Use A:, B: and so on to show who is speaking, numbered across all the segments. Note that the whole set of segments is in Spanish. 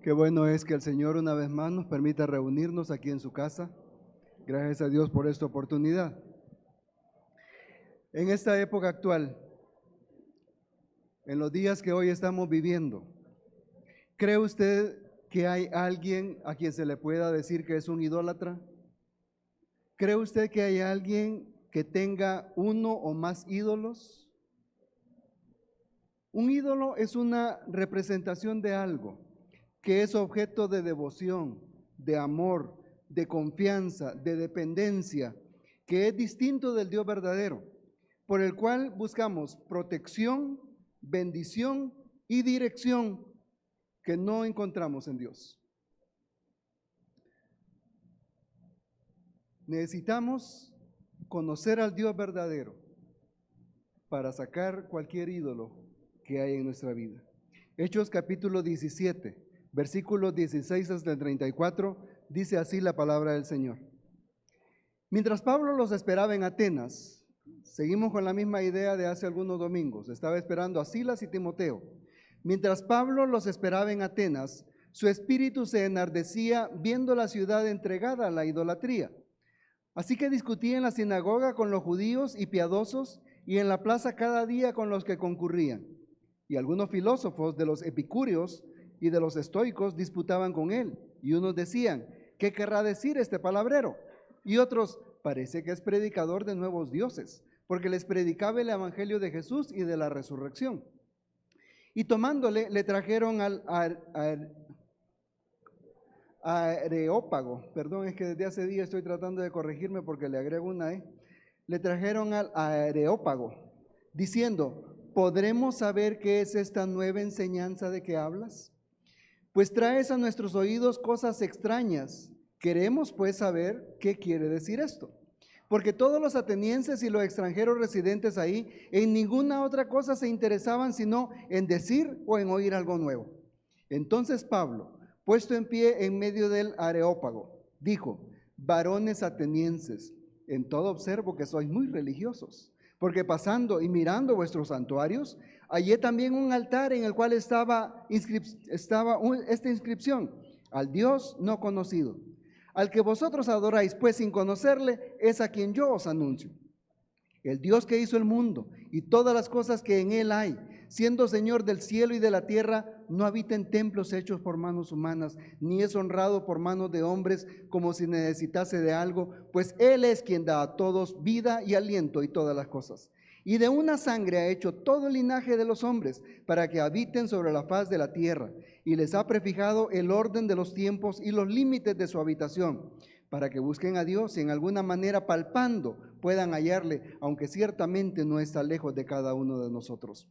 A: Qué bueno es que el Señor una vez más nos permita reunirnos aquí en su casa. Gracias a Dios por esta oportunidad. En esta época actual, en los días que hoy estamos viviendo, ¿cree usted que hay alguien a quien se le pueda decir que es un idólatra? ¿Cree usted que hay alguien que tenga uno o más ídolos? Un ídolo es una representación de algo que es objeto de devoción, de amor, de confianza, de dependencia, que es distinto del Dios verdadero, por el cual buscamos protección, bendición y dirección que no encontramos en Dios. Necesitamos conocer al Dios verdadero para sacar cualquier ídolo que hay en nuestra vida. Hechos capítulo 17, versículos 16 hasta el 34, dice así la palabra del Señor. Mientras Pablo los esperaba en Atenas, seguimos con la misma idea de hace algunos domingos, estaba esperando a Silas y Timoteo. Mientras Pablo los esperaba en Atenas, su espíritu se enardecía viendo la ciudad entregada a la idolatría. Así que discutía en la sinagoga con los judíos y piadosos y en la plaza cada día con los que concurrían. Y algunos filósofos de los epicúreos y de los estoicos disputaban con él. Y unos decían, ¿qué querrá decir este palabrero? Y otros, parece que es predicador de nuevos dioses, porque les predicaba el evangelio de Jesús y de la resurrección. Y tomándole, le trajeron al Areópago, perdón, es que desde hace días estoy tratando de corregirme porque le agrego una E. Le trajeron al Areópago, diciendo, ¿podremos saber qué es esta nueva enseñanza de que hablas? Pues traes a nuestros oídos cosas extrañas. Queremos pues saber qué quiere decir esto. Porque todos los atenienses y los extranjeros residentes ahí en ninguna otra cosa se interesaban sino en decir o en oír algo nuevo. Entonces Pablo, puesto en pie en medio del Areópago, dijo, varones atenienses, en todo observo que sois muy religiosos, porque pasando y mirando vuestros santuarios, hallé también un altar en el cual estaba esta inscripción, al Dios no conocido. Al que vosotros adoráis, pues sin conocerle, es a quien yo os anuncio. El Dios que hizo el mundo y todas las cosas que en él hay, siendo Señor del cielo y de la tierra, no habita en templos hechos por manos humanas, ni es honrado por manos de hombres como si necesitase de algo, pues Él es quien da a todos vida y aliento y todas las cosas. Y de una sangre ha hecho todo el linaje de los hombres para que habiten sobre la faz de la tierra, y les ha prefijado el orden de los tiempos y los límites de su habitación, para que busquen a Dios y en alguna manera palpando puedan hallarle, aunque ciertamente no está lejos de cada uno de nosotros.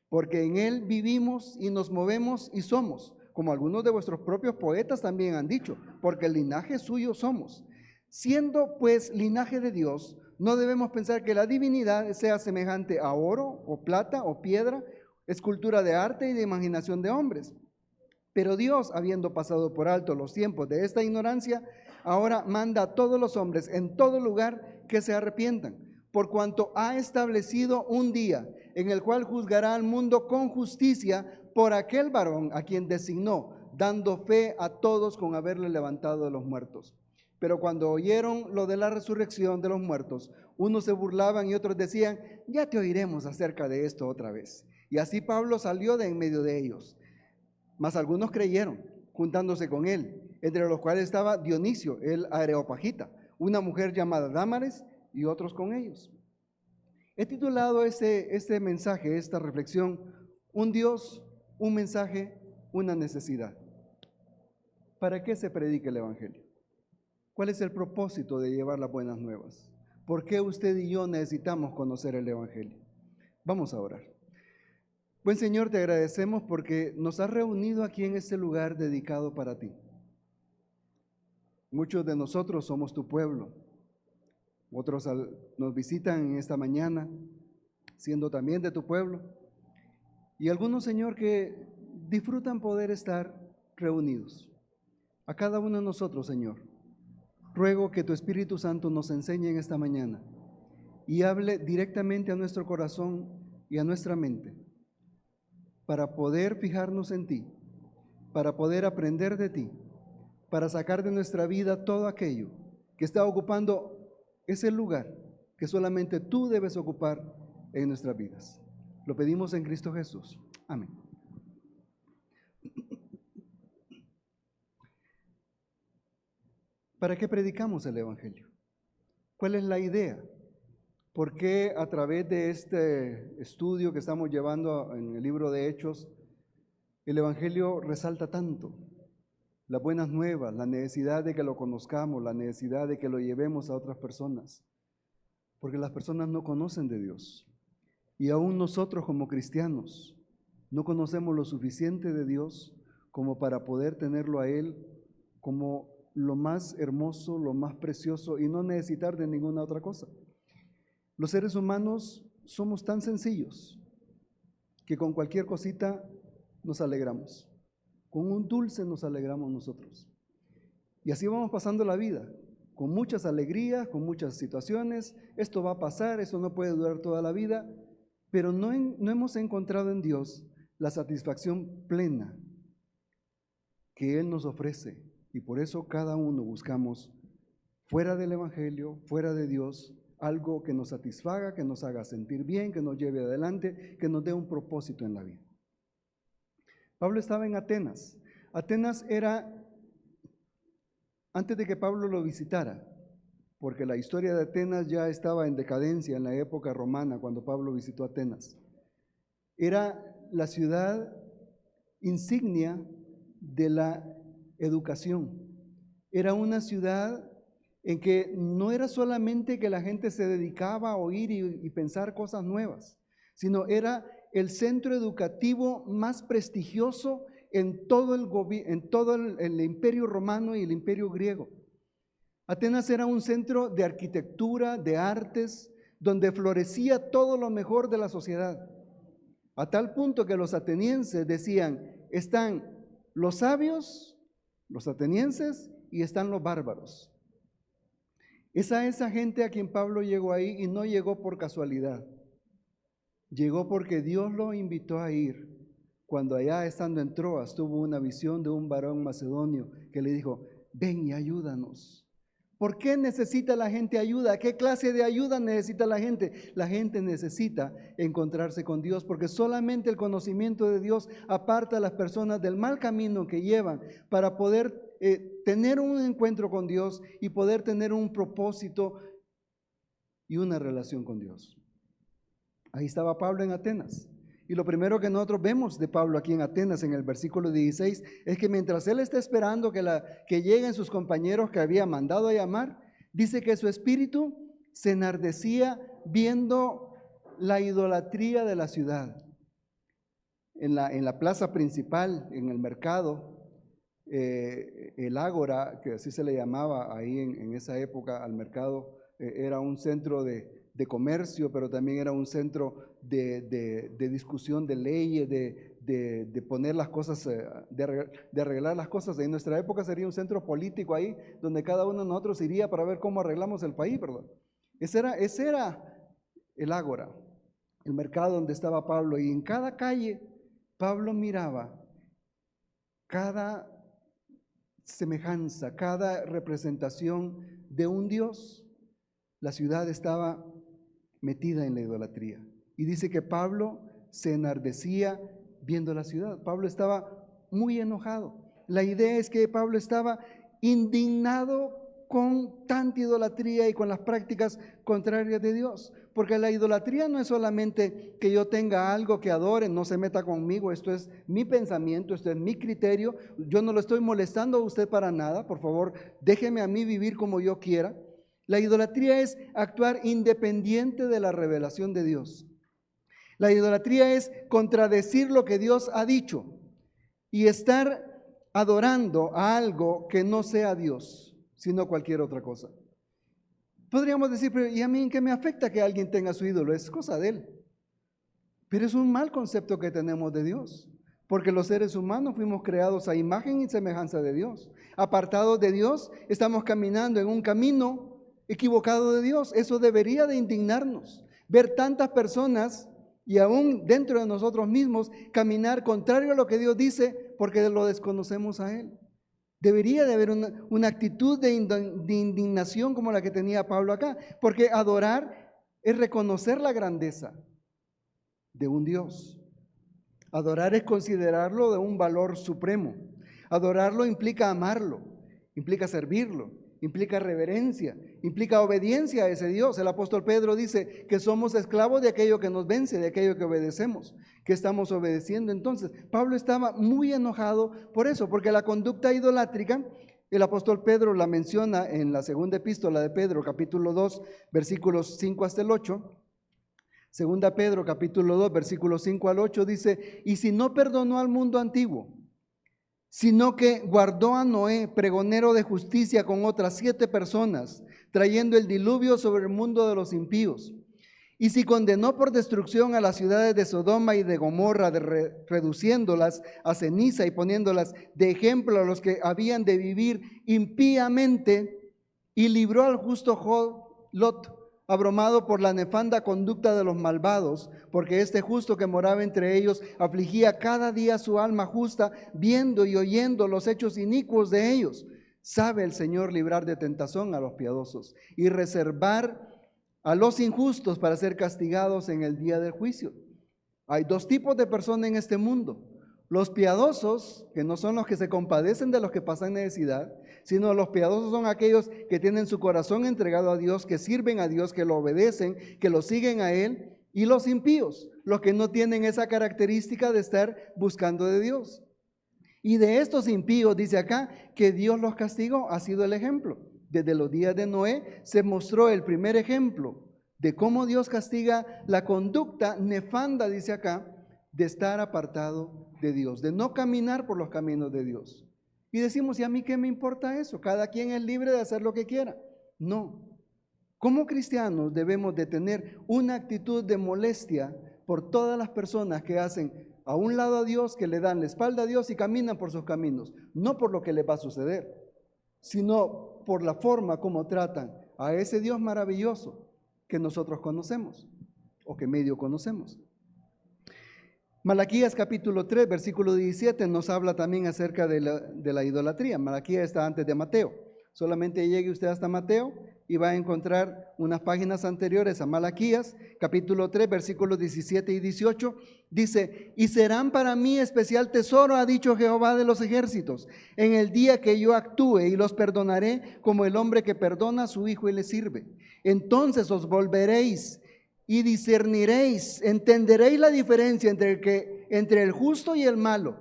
A: Porque en Él vivimos y nos movemos y somos, como algunos de vuestros propios poetas también han dicho, porque el linaje suyo somos. Siendo pues linaje de Dios, no debemos pensar que la divinidad sea semejante a oro o plata o piedra, escultura de arte y de imaginación de hombres. Pero Dios, habiendo pasado por alto los tiempos de esta ignorancia, ahora manda a todos los hombres en todo lugar que se arrepientan, por cuanto ha establecido un día en el cual juzgará al mundo con justicia por aquel varón a quien designó, dando fe a todos con haberle levantado de los muertos. Pero cuando oyeron lo de la resurrección de los muertos, unos se burlaban y otros decían, ya te oiremos acerca de esto otra vez. Y así Pablo salió de en medio de ellos. Mas algunos creyeron, juntándose con él, entre los cuales estaba Dionisio, el Areopagita, una mujer llamada Dámaris y otros con ellos. He titulado este mensaje, esta reflexión, un Dios, un mensaje, una necesidad. ¿Para qué se predica el Evangelio? ¿Cuál es el propósito de llevar las buenas nuevas? ¿Por qué usted y yo necesitamos conocer el Evangelio? Vamos a orar. Buen Señor, te agradecemos porque nos has reunido aquí en este lugar dedicado para ti. Muchos de nosotros somos tu pueblo. Otros nos visitan en esta mañana, siendo también de tu pueblo. Y algunos, Señor, que disfrutan poder estar reunidos. A cada uno de nosotros, Señor, ruego que tu Espíritu Santo nos enseñe en esta mañana y hable directamente a nuestro corazón y a nuestra mente, para poder fijarnos en ti, para poder aprender de ti, para sacar de nuestra vida todo aquello que está ocupando ese lugar que solamente tú debes ocupar en nuestras vidas. Lo pedimos en Cristo Jesús. Amén. ¿Para qué predicamos el Evangelio? ¿Cuál es la idea? ¿Por qué a través de este estudio que estamos llevando en el libro de Hechos, el Evangelio resalta tanto? Las buenas nuevas, la necesidad de que lo conozcamos, la necesidad de que lo llevemos a otras personas. Porque las personas no conocen de Dios. Y aún nosotros como cristianos no conocemos lo suficiente de Dios como para poder tenerlo a Él como lo más hermoso, lo más precioso y no necesitar de ninguna otra cosa. Los seres humanos somos tan sencillos que con cualquier cosita nos alegramos. Con un dulce nos alegramos nosotros. Y así vamos pasando la vida, con muchas alegrías, con muchas situaciones. Esto va a pasar, eso no puede durar toda la vida, pero no hemos encontrado en Dios la satisfacción plena que Él nos ofrece. Y por eso cada uno buscamos fuera del Evangelio, fuera de Dios, algo que nos satisfaga, que nos haga sentir bien, que nos lleve adelante, que nos dé un propósito en la vida. Pablo estaba en Atenas. Atenas era, antes de que Pablo lo visitara, porque la historia de Atenas ya estaba en decadencia en la época romana cuando Pablo visitó Atenas. Era la ciudad insignia de la educación. Era una ciudad en que no era solamente que la gente se dedicaba a oír y pensar cosas nuevas, sino era el centro educativo más prestigioso en todo el imperio romano y el imperio griego. Atenas era un centro de arquitectura, de artes, donde florecía todo lo mejor de la sociedad, a tal punto que los atenienses decían, están los sabios, los atenienses, y están los bárbaros. Esa gente a quien Pablo llegó ahí, y no llegó por casualidad, llegó porque Dios lo invitó a ir. Cuando allá estando en Troas tuvo una visión de un varón macedonio que le dijo, ven y ayúdanos. ¿Por qué necesita la gente ayuda? ¿Qué clase de ayuda necesita la gente? La gente necesita encontrarse con Dios, porque solamente el conocimiento de Dios aparta a las personas del mal camino que llevan para poder tener un encuentro con Dios y poder tener un propósito y una relación con Dios. Ahí estaba Pablo en Atenas. Y lo primero que nosotros vemos de Pablo aquí en Atenas, en el versículo 16, es que mientras él está esperando que lleguen sus compañeros que había mandado a llamar, dice que su espíritu se enardecía viendo la idolatría de la ciudad. En la plaza principal, en el mercado, el ágora, que así se le llamaba ahí en esa época al mercado, era un centro de comercio, pero también era un centro de discusión de leyes, de poner las cosas, de arreglar las cosas. En nuestra época sería un centro político ahí, donde cada uno de nosotros iría para ver cómo arreglamos el país, ¿verdad? Ese era el ágora, el mercado donde estaba Pablo, y en cada calle Pablo miraba cada semejanza, cada representación de un Dios. La ciudad estaba metida en la idolatría. Y dice que Pablo se enardecía viendo la ciudad. Pablo estaba muy enojado. La idea es que Pablo estaba indignado con tanta idolatría y con las prácticas contrarias de Dios. Porque la idolatría no es solamente que yo tenga algo que adore, no se meta conmigo, esto es mi pensamiento, esto es mi criterio, yo no lo estoy molestando a usted para nada, por favor, déjeme a mí vivir como yo quiera. La idolatría es actuar independiente de la revelación de Dios. La idolatría es contradecir lo que Dios ha dicho y estar adorando a algo que no sea Dios, sino cualquier otra cosa. Podríamos decir, pero ¿y a mí en qué me afecta que alguien tenga su ídolo? Es cosa de él. Pero es un mal concepto que tenemos de Dios, porque los seres humanos fuimos creados a imagen y semejanza de Dios. Apartados de Dios, estamos caminando en un camino equivocado de Dios. Eso debería de indignarnos, ver tantas personas y aún dentro de nosotros mismos caminar contrario a lo que Dios dice Porque lo desconocemos a Él. Debería de haber una actitud de indignación como la que tenía Pablo acá, porque adorar es reconocer la grandeza de un Dios. Adorar es considerarlo de un valor supremo. Adorarlo implica amarlo, implica servirlo, implica reverencia, implica obediencia a ese Dios. El apóstol Pedro dice que somos esclavos de aquello que nos vence, de aquello que obedecemos, que estamos obedeciendo. Entonces, Pablo estaba muy enojado por eso, porque la conducta idolátrica, el apóstol Pedro la menciona en la segunda epístola de Pedro, capítulo 2, versículos 5 hasta el 8. Segunda Pedro, capítulo 2, versículos 5 al 8, dice: y si no perdonó al mundo antiguo, sino que guardó a Noé, pregonero de justicia, con otras 7 personas, trayendo el diluvio sobre el mundo de los impíos. Y si condenó por destrucción a las ciudades de Sodoma y de Gomorra, reduciéndolas a ceniza y poniéndolas de ejemplo a los que habían de vivir impíamente, y libró al justo Lot, abrumado por la nefanda conducta de los malvados, porque este justo que moraba entre ellos afligía cada día su alma justa, viendo y oyendo los hechos inicuos de ellos. Sabe el Señor librar de tentación a los piadosos y reservar a los injustos para ser castigados en el día del juicio. Hay 2 tipos de personas en este mundo: los piadosos, que no son los que se compadecen de los que pasan necesidad, sino los piadosos son aquellos que tienen su corazón entregado a Dios, que sirven a Dios, que lo obedecen, que lo siguen a Él. Y los impíos, los que no tienen esa característica de estar buscando de Dios. Y de estos impíos dice acá que Dios los castigó, ha sido el ejemplo. Desde los días de Noé se mostró el primer ejemplo de cómo Dios castiga la conducta nefanda, dice acá, de estar apartado de Dios, de no caminar por los caminos de Dios. Y decimos: ¿y a mí qué me importa eso? Cada quien es libre de hacer lo que quiera. No. Como cristianos debemos de tener una actitud de molestia por todas las personas que hacen a un lado a Dios, que le dan la espalda a Dios y caminan por sus caminos, no por lo que les va a suceder, sino por la forma como tratan a ese Dios maravilloso que nosotros conocemos o que medio conocemos. Malaquías capítulo 3, versículo 17 nos habla también acerca de la idolatría. Malaquías está antes de Mateo. Solamente llegue usted hasta Mateo y va a encontrar unas páginas anteriores a Malaquías, capítulo 3, versículos 17 y 18. Dice: y serán para mí especial tesoro, ha dicho Jehová de los ejércitos, en el día que yo actúe, y los perdonaré como el hombre que perdona a su hijo y le sirve. Entonces os volveréis y discerniréis, entenderéis la diferencia entre el justo y el malo,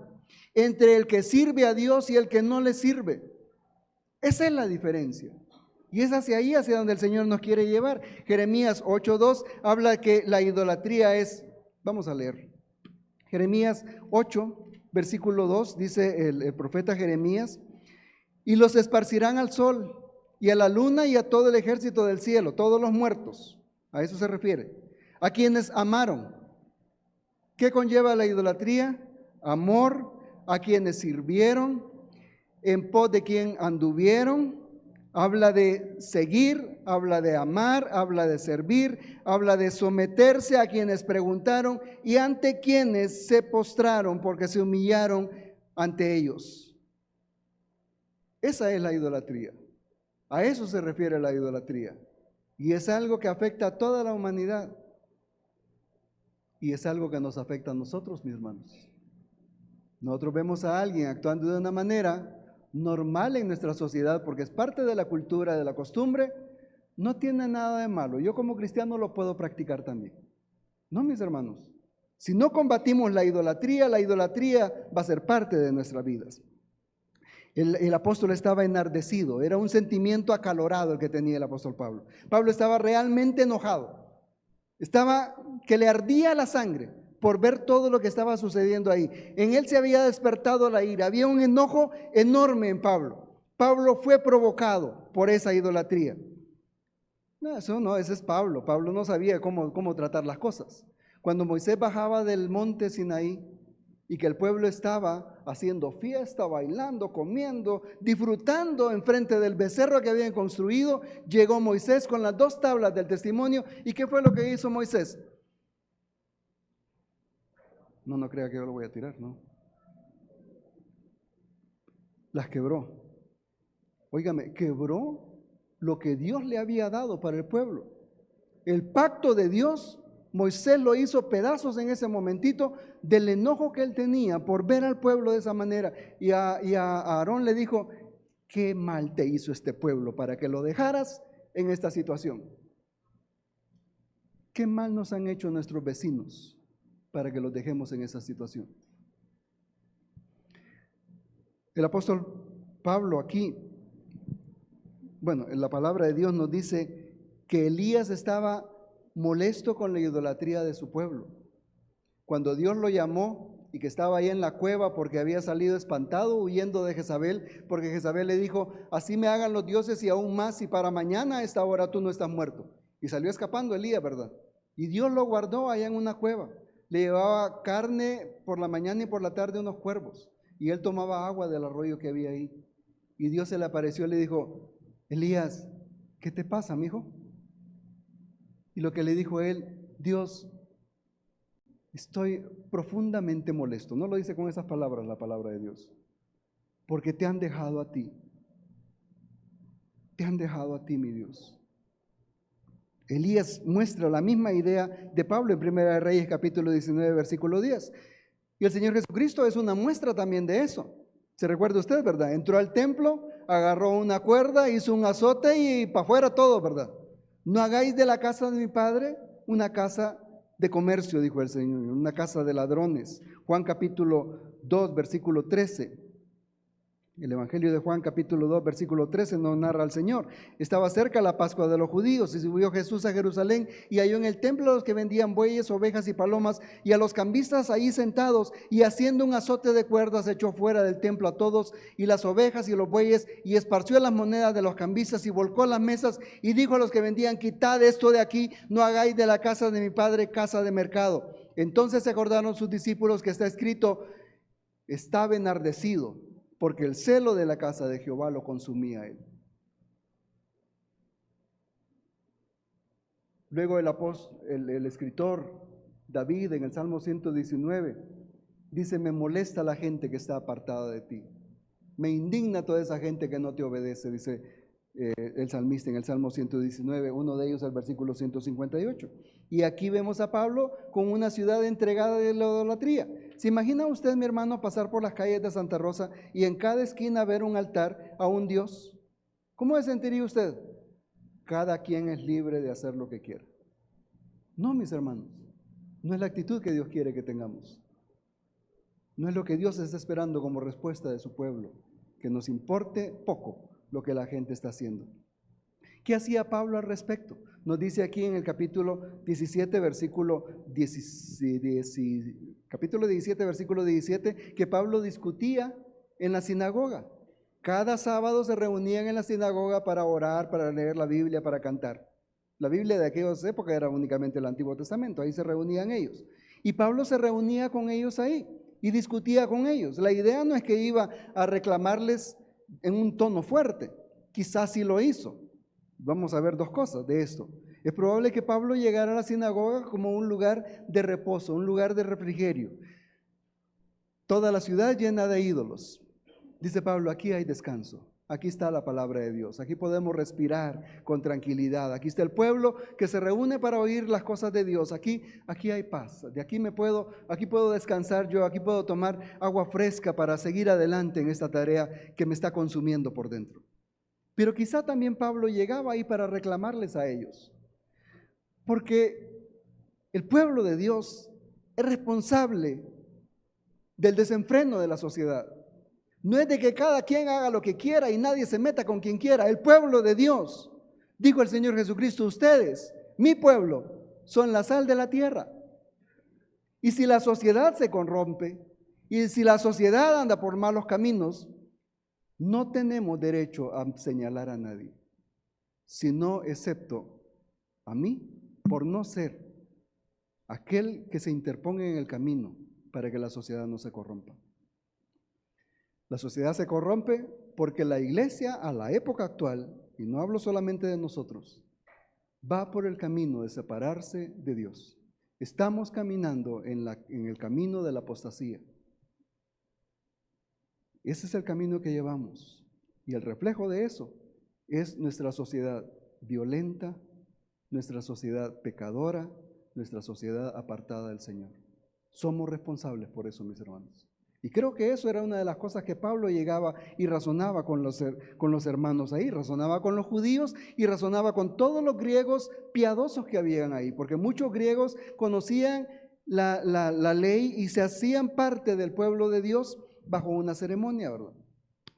A: entre el que sirve a Dios y el que no le sirve. Esa es la diferencia. Y es hacia ahí, hacia donde el Señor nos quiere llevar. Jeremías 8:2 habla que la idolatría es, vamos a leer. Jeremías 8, versículo 2, dice el profeta Jeremías: y los esparcirán al sol y a la luna y a todo el ejército del cielo, todos los muertos. A eso se refiere. A quienes amaron. ¿Qué conlleva la idolatría? Amor. A quienes sirvieron, en pos de quien anduvieron. Habla de seguir, habla de amar, habla de servir, habla de someterse a quienes preguntaron y ante quienes se postraron porque se humillaron ante ellos. Esa es la idolatría. A eso se refiere la idolatría. Y es algo que afecta a toda la humanidad. Y es algo que nos afecta a nosotros, mis hermanos. Nosotros vemos a alguien actuando de una manera normal en nuestra sociedad, porque es parte de la cultura, de la costumbre, no tiene nada de malo. Yo como cristiano lo puedo practicar también. No, mis hermanos. Si no combatimos la idolatría va a ser parte de nuestras vidas. El apóstol estaba enardecido, era un sentimiento acalorado el que tenía el apóstol Pablo. Pablo estaba realmente enojado, estaba que le ardía la sangre por ver todo lo que estaba sucediendo ahí. En él se había despertado la ira, había un enojo enorme en Pablo. Pablo fue provocado por esa idolatría. No, eso no, ese es Pablo. Pablo no sabía cómo tratar las cosas. Cuando Moisés bajaba del monte Sinaí y que el pueblo estaba haciendo fiesta, bailando, comiendo, disfrutando enfrente del becerro que habían construido, llegó Moisés con las 2 tablas del testimonio. ¿Y qué fue lo que hizo Moisés? No crea que yo lo voy a tirar, ¿no? las quebró. Óigame, quebró lo que Dios le había dado para el pueblo. El pacto de Dios, Moisés lo hizo pedazos en ese momentito del enojo que él tenía por ver al pueblo de esa manera. Y a Aarón le dijo, qué mal te hizo este pueblo para que lo dejaras en esta situación. Qué mal nos han hecho nuestros vecinos para que los dejemos en esa situación. El apóstol Pablo aquí, bueno, en la palabra de Dios nos dice que Elías estaba molesto con la idolatría de su pueblo. Cuando Dios lo llamó y que estaba ahí en la cueva porque había salido espantado huyendo de Jezabel, porque Jezabel le dijo, así me hagan los dioses y aún más, y para mañana a esta hora tú no estás muerto. Y salió escapando Elías, ¿verdad? Y Dios lo guardó allá en una cueva. Le llevaba carne por la mañana y por la tarde unos cuervos, y él tomaba agua del arroyo que había ahí. Y Dios se le apareció y le dijo, Elías, ¿qué te pasa, mijo? Y lo que le dijo él, Dios, estoy profundamente molesto. No lo dice con esas palabras la palabra de Dios, porque te han dejado a ti. Te han dejado a ti, mi Dios. Elías muestra la misma idea de Pablo en Primera de Reyes capítulo 19 versículo 10. Y el Señor Jesucristo es una muestra también de eso. ¿Se recuerda usted, verdad? Entró al templo, agarró una cuerda, hizo un azote y para afuera todo, ¿verdad? No hagáis de la casa de mi padre una casa de comercio, dijo el Señor, una casa de ladrones. Juan capítulo 2 versículo 13. El Evangelio de Juan capítulo 2 versículo 13 nos narra al Señor. Estaba cerca la Pascua de los judíos y subió Jesús a Jerusalén y halló en el templo a los que vendían bueyes, ovejas y palomas y a los cambistas ahí sentados, y haciendo un azote de cuerdas echó fuera del templo a todos y las ovejas y los bueyes, y esparció las monedas de los cambistas y volcó las mesas y dijo a los que vendían, quitad esto de aquí, no hagáis de la casa de mi padre casa de mercado. Entonces se acordaron sus discípulos que está escrito, estaba enardecido porque el celo de la casa de Jehová lo consumía a él. Luego el escritor David en el Salmo 119 dice, me molesta la gente que está apartada de ti. Me indigna toda esa gente que no te obedece, dice el salmista en el Salmo 119, uno de ellos el versículo 158. Y aquí vemos a Pablo con una ciudad entregada de la idolatría. ¿Se imagina usted, mi hermano, pasar por las calles de Santa Rosa y en cada esquina ver un altar a un Dios? ¿Cómo se sentiría usted? Cada quien es libre de hacer lo que quiera. No, mis hermanos, no es la actitud que Dios quiere que tengamos. No es lo que Dios está esperando como respuesta de su pueblo, que nos importe poco lo que la gente está haciendo. ¿Qué hacía Pablo al respecto? Nos dice aquí en el capítulo 17, versículo 17, que Pablo discutía en la sinagoga. Cada sábado se reunían en la sinagoga para orar, para leer la Biblia, para cantar. La Biblia de aquellas épocas era únicamente el Antiguo Testamento, ahí se reunían ellos. Y Pablo se reunía con ellos ahí y discutía con ellos. La idea no es que iba a reclamarles en un tono fuerte, quizás sí lo hizo. Vamos a ver dos cosas de esto. Es probable que Pablo llegara a la sinagoga como un lugar de reposo, un lugar de refrigerio. Toda la ciudad llena de ídolos. Dice Pablo, aquí hay descanso. Aquí está la palabra de Dios. Aquí podemos respirar con tranquilidad. Aquí está el pueblo que se reúne para oír las cosas de Dios. Aquí hay paz. De aquí aquí puedo descansar yo. Aquí puedo tomar agua fresca para seguir adelante en esta tarea que me está consumiendo por dentro. Pero quizá también Pablo llegaba ahí para reclamarles a ellos. Porque el pueblo de Dios es responsable del desenfreno de la sociedad. No es de que cada quien haga lo que quiera y nadie se meta con quien quiera. El pueblo de Dios, dijo el Señor Jesucristo, ustedes, mi pueblo, son la sal de la tierra. Y si la sociedad se corrompe, y si la sociedad anda por malos caminos, no tenemos derecho a señalar a nadie, sino excepto a mí, por no ser aquel que se interponga en el camino para que la sociedad no se corrompa. La sociedad se corrompe porque la iglesia a la época actual, y no hablo solamente de nosotros, va por el camino de separarse de Dios. Estamos caminando en el camino de la apostasía. Ese es el camino que llevamos. Y el reflejo de eso es nuestra sociedad violenta, nuestra sociedad pecadora, nuestra sociedad apartada del Señor. Somos responsables por eso, mis hermanos. Y creo que eso era una de las cosas que Pablo llegaba y razonaba con los hermanos ahí, razonaba con los judíos y razonaba con todos los griegos piadosos que habían ahí, porque muchos griegos conocían la ley y se hacían parte del pueblo de Dios bajo una ceremonia, ¿verdad?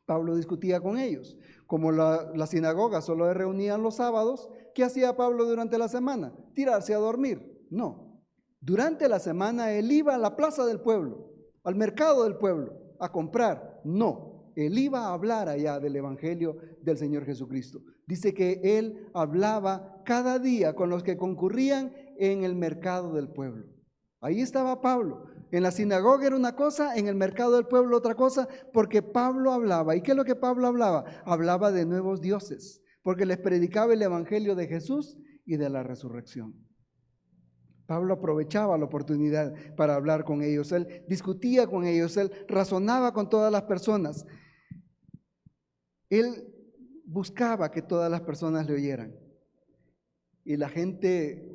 A: Pablo discutía con ellos. Como la sinagoga solo se reunían los sábados, ¿qué hacía Pablo durante la semana? Tirarse a dormir. No. Durante la semana él iba a la plaza del pueblo, al mercado del pueblo, a comprar. No. Él iba a hablar allá del evangelio del Señor Jesucristo. Dice que él hablaba cada día con los que concurrían en el mercado del pueblo. Ahí estaba Pablo. En la sinagoga era una cosa, en el mercado del pueblo otra cosa, porque Pablo hablaba. ¿Y qué es lo que Pablo hablaba? Hablaba de nuevos dioses, porque les predicaba el evangelio de Jesús y de la resurrección. Pablo aprovechaba la oportunidad para hablar con ellos. Él discutía con ellos, él razonaba con todas las personas. Él buscaba que todas las personas le oyeran. Y la gente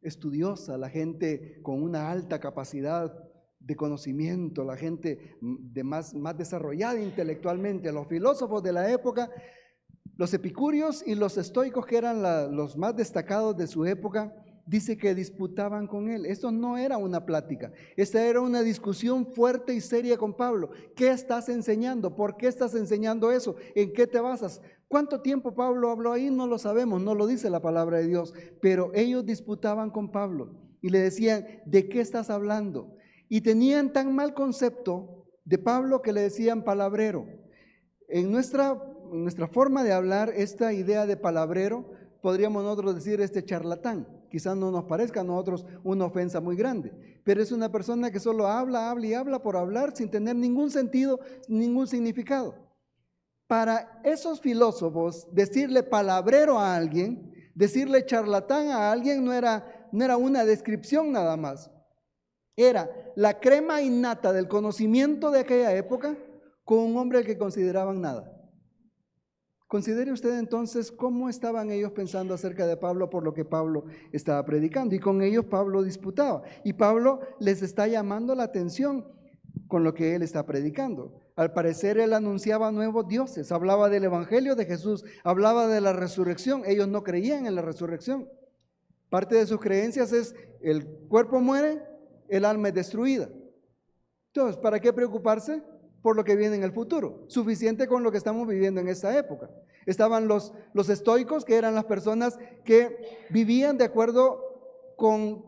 A: estudiosa, la gente con una alta capacidad de conocimiento, la gente más desarrollada intelectualmente, los filósofos de la época, los epicúreos y los estoicos, que eran los más destacados de su época, dice que disputaban con él. Esto no era una plática, esta era una discusión fuerte y seria con Pablo. ¿Qué estás enseñando? ¿Por qué estás enseñando eso? ¿En qué te basas? ¿Cuánto tiempo Pablo habló ahí? No lo sabemos, no lo dice la palabra de Dios, pero ellos disputaban con Pablo y le decían, ¿de qué estás hablando? Y tenían tan mal concepto de Pablo que le decían palabrero. En nuestra forma de hablar, esta idea de palabrero, podríamos nosotros decir charlatán. Quizás no nos parezca a nosotros una ofensa muy grande, pero es una persona que solo habla y habla por hablar sin tener ningún sentido, ningún significado. Para esos filósofos, decirle palabrero a alguien, decirle charlatán a alguien no era una descripción nada más. Era la crema innata del conocimiento de aquella época con un hombre al que consideraban nada. Considere usted entonces cómo estaban ellos pensando acerca de Pablo por lo que Pablo estaba predicando. Y con ellos Pablo disputaba. Y Pablo les está llamando la atención con lo que él está predicando. Al parecer él anunciaba nuevos dioses, hablaba del evangelio de Jesús, hablaba de la resurrección. Ellos no creían en la resurrección. Parte de sus creencias es el cuerpo muere, el alma es destruida. Entonces, ¿para qué preocuparse por lo que viene en el futuro? Suficiente con lo que estamos viviendo en esta época. Estaban los estoicos, que eran las personas que vivían de acuerdo con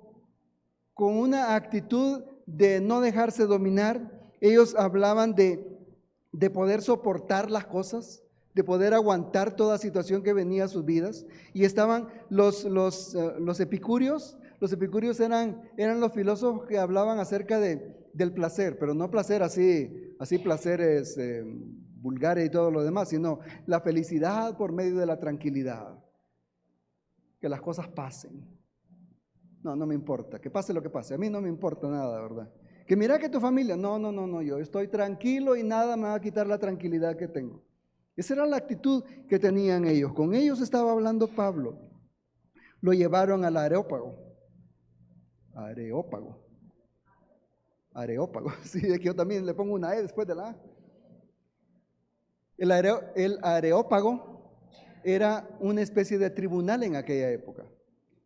A: una actitud de no dejarse dominar. Ellos hablaban de poder soportar las cosas, de poder aguantar toda situación que venía a sus vidas. Y estaban los epicúreos. Los epicúreos eran los filósofos que hablaban acerca del placer, pero no placer así placeres vulgares y todo lo demás, sino la felicidad por medio de la tranquilidad. Que las cosas pasen. No me importa, que pase lo que pase, a mí no me importa nada, ¿verdad? Que mira que tu familia, no, yo estoy tranquilo y nada me va a quitar la tranquilidad que tengo. Esa era la actitud que tenían ellos. Con ellos estaba hablando Pablo. Lo llevaron al Areópago. Areópago, sí, de que yo también le pongo una E después de la A. El Areópago era una especie de tribunal en aquella época.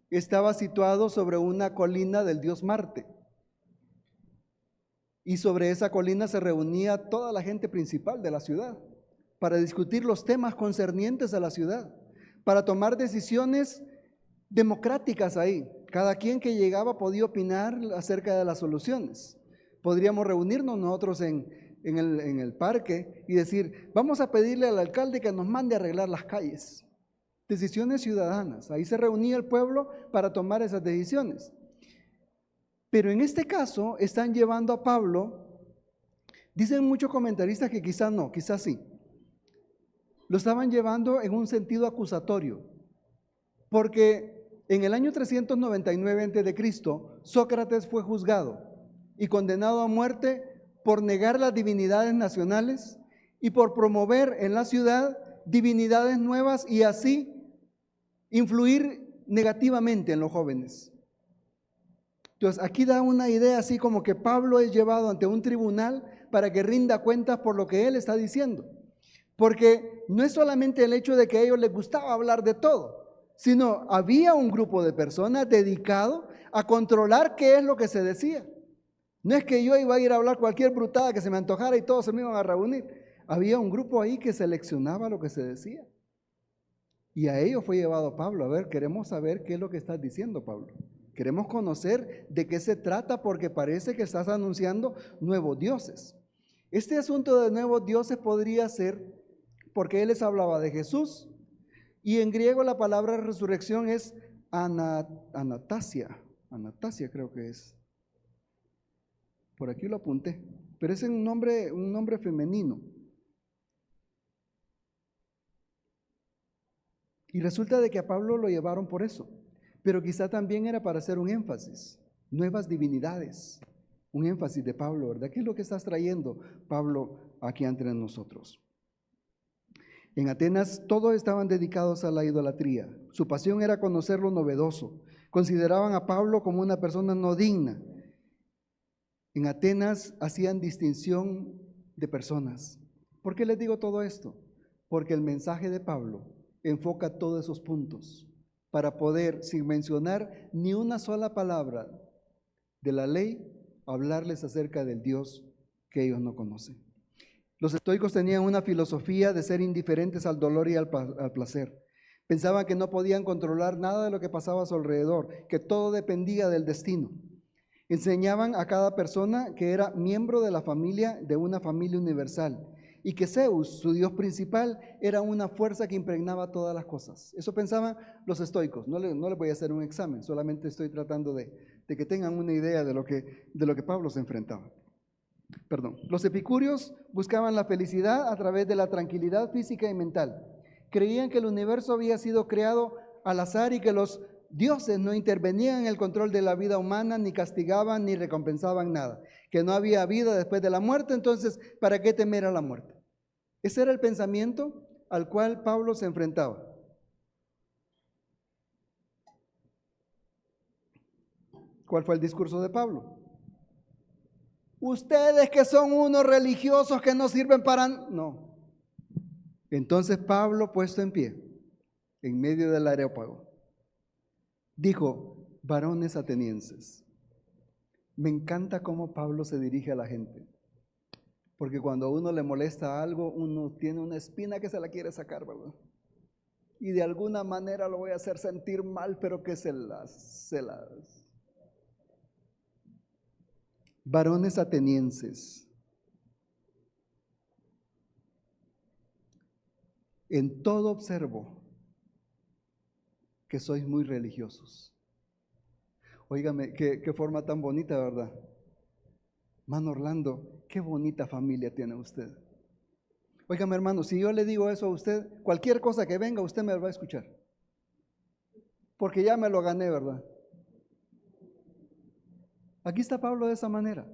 A: Estaba situado sobre una colina del dios Marte. Y sobre esa colina se reunía toda la gente principal de la ciudad para discutir los temas concernientes a la ciudad, para tomar decisiones democráticas ahí. Cada quien que llegaba podía opinar acerca de las soluciones. Podríamos reunirnos nosotros en el parque y decir, vamos a pedirle al alcalde que nos mande a arreglar las calles. Decisiones ciudadanas. Ahí se reunía el pueblo para tomar esas decisiones. Pero en este caso están llevando a Pablo, dicen muchos comentaristas que quizás no, quizás sí. Lo estaban llevando en un sentido acusatorio, porque en el año 399 a.C., Sócrates fue juzgado y condenado a muerte por negar las divinidades nacionales y por promover en la ciudad divinidades nuevas y así influir negativamente en los jóvenes. Entonces, aquí da una idea así como que Pablo es llevado ante un tribunal para que rinda cuentas por lo que él está diciendo. Porque no es solamente el hecho de que a ellos les gustaba hablar de todo, sino había un grupo de personas dedicado a controlar qué es lo que se decía. No es que yo iba a ir a hablar cualquier brutada que se me antojara y todos se me iban a reunir. Había un grupo ahí que seleccionaba lo que se decía. Y a ello fue llevado Pablo. A ver, queremos saber qué es lo que estás diciendo, Pablo. Queremos conocer de qué se trata porque parece que estás anunciando nuevos dioses. Este asunto de nuevos dioses podría ser porque él les hablaba de Jesús y en griego la palabra resurrección es anatasia. Anatasia creo que es. Por aquí lo apunté, pero es un nombre femenino. Y resulta de que a Pablo lo llevaron por eso, pero quizá también era para hacer un énfasis, nuevas divinidades, un énfasis de Pablo, ¿verdad? ¿Qué es lo que estás trayendo, Pablo, aquí entre nosotros? En Atenas todos estaban dedicados a la idolatría, su pasión era conocer lo novedoso, consideraban a Pablo como una persona no digna. En Atenas hacían distinción de personas. ¿Por qué les digo todo esto? Porque el mensaje de Pablo enfoca todos esos puntos para poder, sin mencionar ni una sola palabra de la ley, hablarles acerca del Dios que ellos no conocen. Los estoicos tenían una filosofía de ser indiferentes al dolor y al placer. Pensaban que no podían controlar nada de lo que pasaba a su alrededor, que todo dependía del destino. Enseñaban a cada persona que era miembro de la familia, de una familia universal, y que Zeus, su dios principal, era una fuerza que impregnaba todas las cosas. Eso pensaban los estoicos. No les voy a hacer un examen, solamente estoy tratando de que tengan una idea de lo que Pablo se enfrentaba. Los epicúreos buscaban la felicidad a través de la tranquilidad física y mental. Creían que el universo había sido creado al azar y que los dioses no intervenían en el control de la vida humana, ni castigaban, ni recompensaban nada. Que no había vida después de la muerte, entonces, ¿para qué temer a la muerte? Ese era el pensamiento al cual Pablo se enfrentaba. ¿Cuál fue el discurso de Pablo? Ustedes que son unos religiosos que no sirven para... No. Entonces Pablo, puesto en pie, en medio del Areópago, dijo: varones atenienses. Me encanta cómo Pablo se dirige a la gente, porque cuando a uno le molesta algo, uno tiene una espina que se la quiere sacar, ¿verdad? Y de alguna manera lo voy a hacer sentir mal, pero que se las... Varones atenienses, en todo observo que sois muy religiosos. Óigame, qué forma tan bonita, ¿verdad? Hermano Orlando, qué bonita familia tiene usted. Óigame, hermano, si yo le digo eso a usted, cualquier cosa que venga, usted me va a escuchar. Porque ya me lo gané, ¿verdad? Aquí está Pablo de esa manera.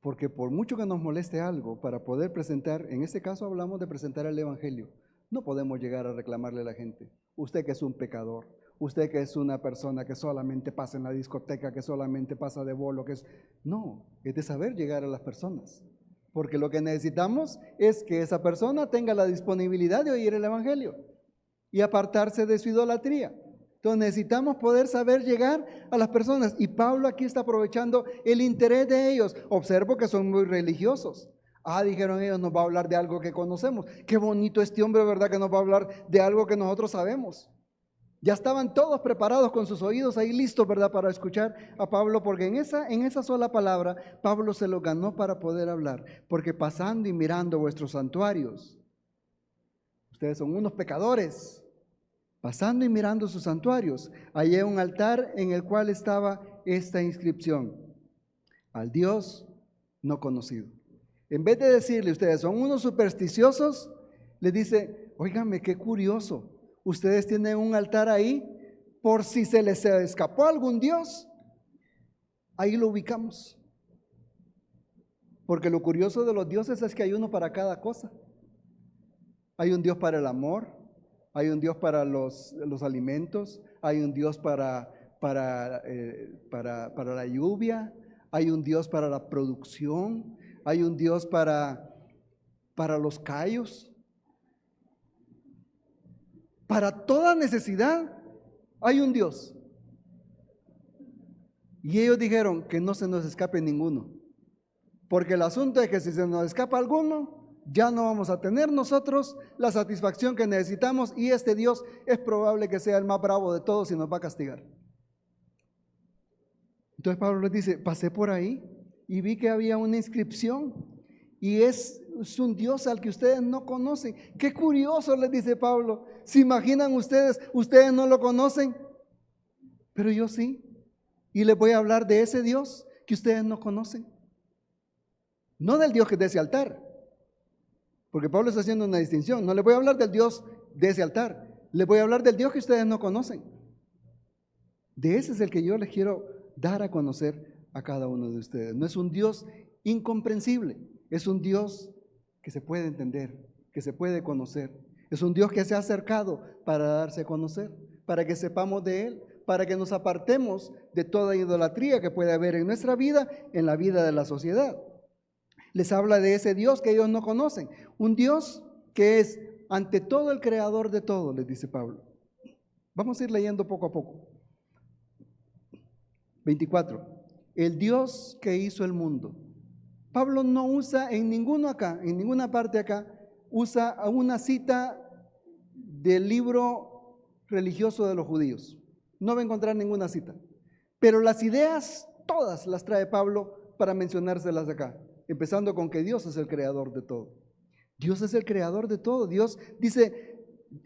A: Porque por mucho que nos moleste algo, para poder presentar, en este caso hablamos de presentar el Evangelio, no podemos llegar a reclamarle a la gente: usted que es un pecador, usted que es una persona que solamente pasa en la discoteca, que solamente pasa de bolo, que es... No, es de saber llegar a las personas. Porque lo que necesitamos es que esa persona tenga la disponibilidad de oír el Evangelio y apartarse de su idolatría. Entonces necesitamos poder saber llegar a las personas, y Pablo aquí está aprovechando el interés de ellos. Observo que son muy religiosos. Dijeron ellos, nos va a hablar de algo que conocemos. Qué bonito este hombre, ¿verdad? Que nos va a hablar de algo que nosotros sabemos. Ya estaban todos preparados con sus oídos ahí listos, ¿verdad? Para escuchar a Pablo, porque en esa sola palabra Pablo se lo ganó para poder hablar. Porque pasando y mirando vuestros santuarios, ustedes son unos pecadores. Pasando y mirando sus santuarios, hallé un altar en el cual estaba esta inscripción: al Dios no conocido. En vez de decirle, ustedes son unos supersticiosos, le dice: óigame, qué curioso, ustedes tienen un altar ahí por si se les escapó algún Dios, ahí lo ubicamos. Porque lo curioso de los dioses es que hay uno para cada cosa. Hay un Dios para el amor, hay un Dios para los alimentos, hay un Dios para la lluvia, hay un Dios para la producción, hay un Dios para los callos. Para toda necesidad hay un Dios. Y ellos dijeron que no se nos escape ninguno. Porque el asunto es que si se nos escapa alguno, ya no vamos a tener nosotros la satisfacción que necesitamos y este Dios es probable que sea el más bravo de todos y nos va a castigar. Entonces Pablo les dice, pasé por ahí y vi que había una inscripción y es un Dios al que ustedes no conocen. Qué curioso, les dice Pablo. ¿Se imaginan ustedes no lo conocen? Pero yo sí. Y les voy a hablar de ese Dios que ustedes no conocen. No del Dios que es de ese altar. Porque Pablo está haciendo una distinción. No les voy a hablar del Dios de ese altar. Les voy a hablar del Dios que ustedes no conocen. De ese es el que yo les quiero dar a conocer a cada uno de ustedes. No es un Dios incomprensible. Es un Dios que se puede entender, que se puede conocer. Es un Dios que se ha acercado para darse a conocer, para que sepamos de Él, para que nos apartemos de toda idolatría que puede haber en nuestra vida, en la vida de la sociedad. Les habla de ese Dios que ellos no conocen, un Dios que es ante todo el creador de todo, les dice Pablo. Vamos a ir leyendo poco a poco. 24. El Dios que hizo el mundo. Pablo no usa en ninguna parte acá, usa una cita del libro religioso de los judíos. No va a encontrar ninguna cita. Pero las ideas, todas las trae Pablo para mencionárselas acá. Empezando con que Dios es el creador de todo. Dios es el creador de todo. Dios dice,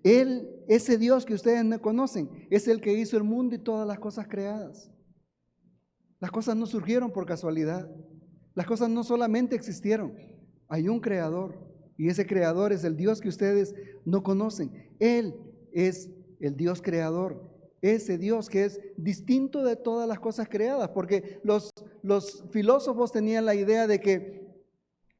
A: Él, ese Dios que ustedes no conocen, es el que hizo el mundo y todas las cosas creadas. Las cosas no surgieron por casualidad. Las cosas no solamente existieron. Hay un creador y ese creador es el Dios que ustedes no conocen. Él es el Dios creador. Ese Dios que es distinto de todas las cosas creadas, porque los filósofos tenían la idea de que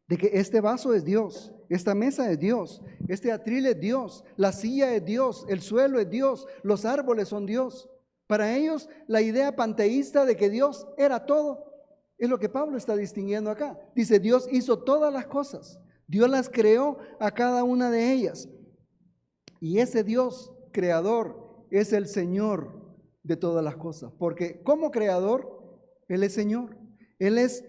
A: este vaso es Dios, esta mesa es Dios, este atril es Dios, la silla es Dios, el suelo es Dios, los árboles son Dios. Para ellos la idea panteísta de que Dios era todo es lo que Pablo está distinguiendo acá. Dice, Dios hizo todas las cosas, Dios las creó a cada una de ellas. Y ese Dios creador es el Señor de todas las cosas, porque como creador, Él es Señor. Él es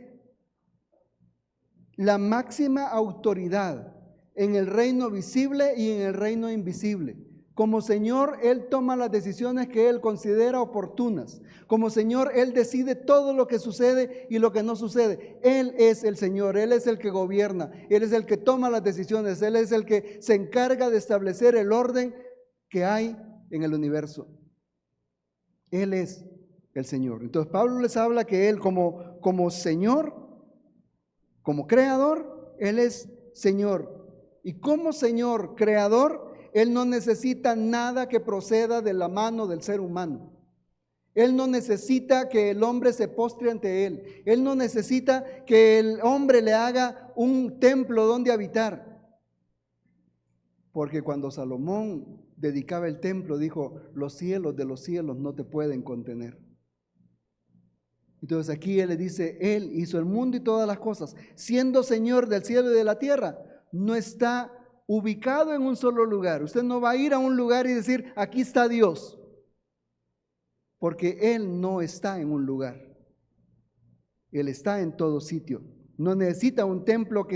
A: la máxima autoridad en el reino visible y en el reino invisible. Como Señor, Él toma las decisiones que Él considera oportunas. Como Señor, Él decide todo lo que sucede y lo que no sucede. Él es el Señor, Él es el que gobierna, Él es el que toma las decisiones, Él es el que se encarga de establecer el orden que hay en el universo. Él es el Señor. Entonces Pablo les habla que Él como Señor, como creador, Él es Señor. Y como Señor creador, Él no necesita nada que proceda de la mano del ser humano. Él no necesita que el hombre se postre ante Él. Él no necesita que el hombre le haga un templo donde habitar. Porque cuando Salomón dedicaba el templo, dijo, los cielos de los cielos no te pueden contener. Entonces aquí Él le dice, Él hizo el mundo y todas las cosas, siendo Señor del cielo y de la tierra. No está ubicado en un solo lugar. Usted no va a ir a un lugar y decir, aquí está Dios, porque Él no está en un lugar. Él está en todo sitio. No necesita un templo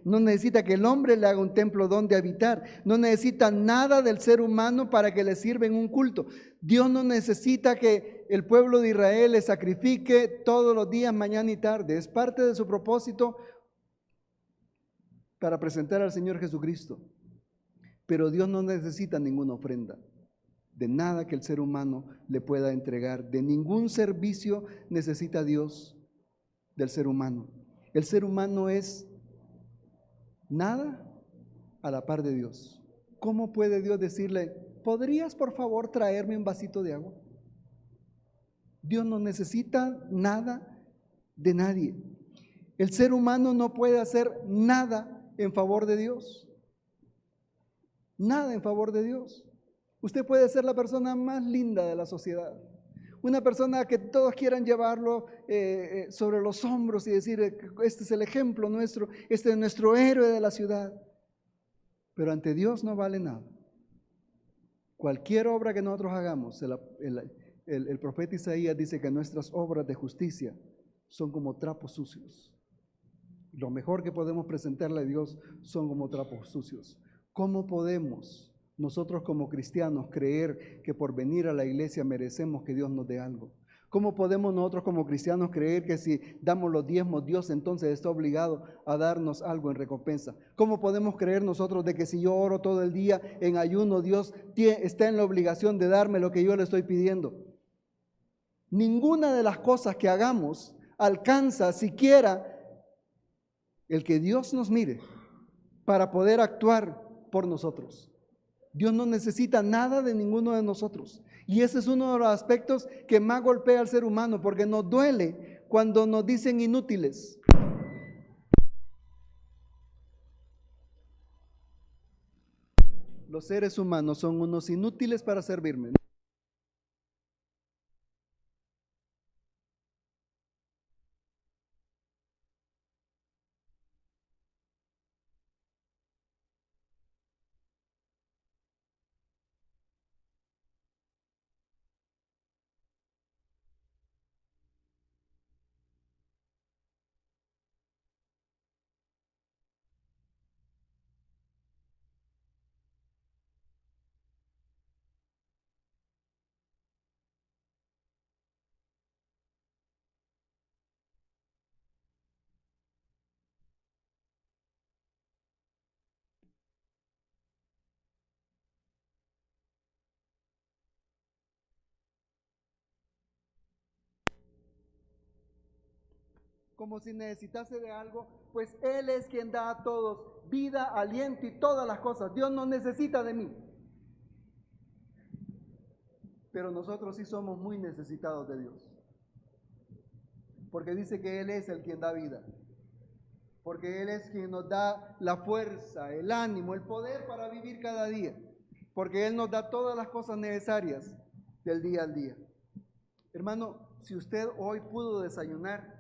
A: no necesita que el hombre le haga un templo donde habitar. No necesita nada del ser humano para que le sirva en un culto. Dios no necesita que el pueblo de Israel le sacrifique todos los días, mañana y tarde. Es parte de su propósito para presentar al Señor Jesucristo. Pero Dios no necesita ninguna ofrenda, de nada que el ser humano le pueda entregar. De ningún servicio necesita Dios del ser humano. El ser humano es nada a la par de Dios. ¿Cómo puede Dios decirle, ¿podrías por favor traerme un vasito de agua? Dios no necesita nada de nadie. El ser humano no puede hacer nada en favor de Dios. Nada en favor de Dios. Usted puede ser la persona más linda de la sociedad. Una persona que todos quieran llevarlo sobre los hombros y decir, este es el ejemplo nuestro, este es nuestro héroe de la ciudad. Pero ante Dios no vale nada. Cualquier obra que nosotros hagamos, el profeta Isaías dice que nuestras obras de justicia son como trapos sucios. Lo mejor que podemos presentarle a Dios son como trapos sucios. ¿Cómo podemos nosotros como cristianos creer que por venir a la iglesia merecemos que Dios nos dé algo? ¿Cómo podemos nosotros como cristianos creer que si damos los diezmos, Dios entonces está obligado a darnos algo en recompensa? ¿Cómo podemos creer nosotros de que si yo oro todo el día en ayuno, Dios está en la obligación de darme lo que yo le estoy pidiendo? Ninguna de las cosas que hagamos alcanza siquiera el que Dios nos mire para poder actuar por nosotros. Dios no necesita nada de ninguno de nosotros. Y ese es uno de los aspectos que más golpea al ser humano, porque nos duele cuando nos dicen inútiles. Los seres humanos son unos inútiles para servirme. Como si necesitase de algo, pues Él es quien da a todos vida, aliento y todas las cosas. Dios no necesita de mí. Pero nosotros sí somos muy necesitados de Dios. Porque dice que Él es el quien da vida. Porque Él es quien nos da la fuerza, el ánimo, el poder para vivir cada día. Porque Él nos da todas las cosas necesarias del día al día. Hermano, si usted hoy pudo desayunar,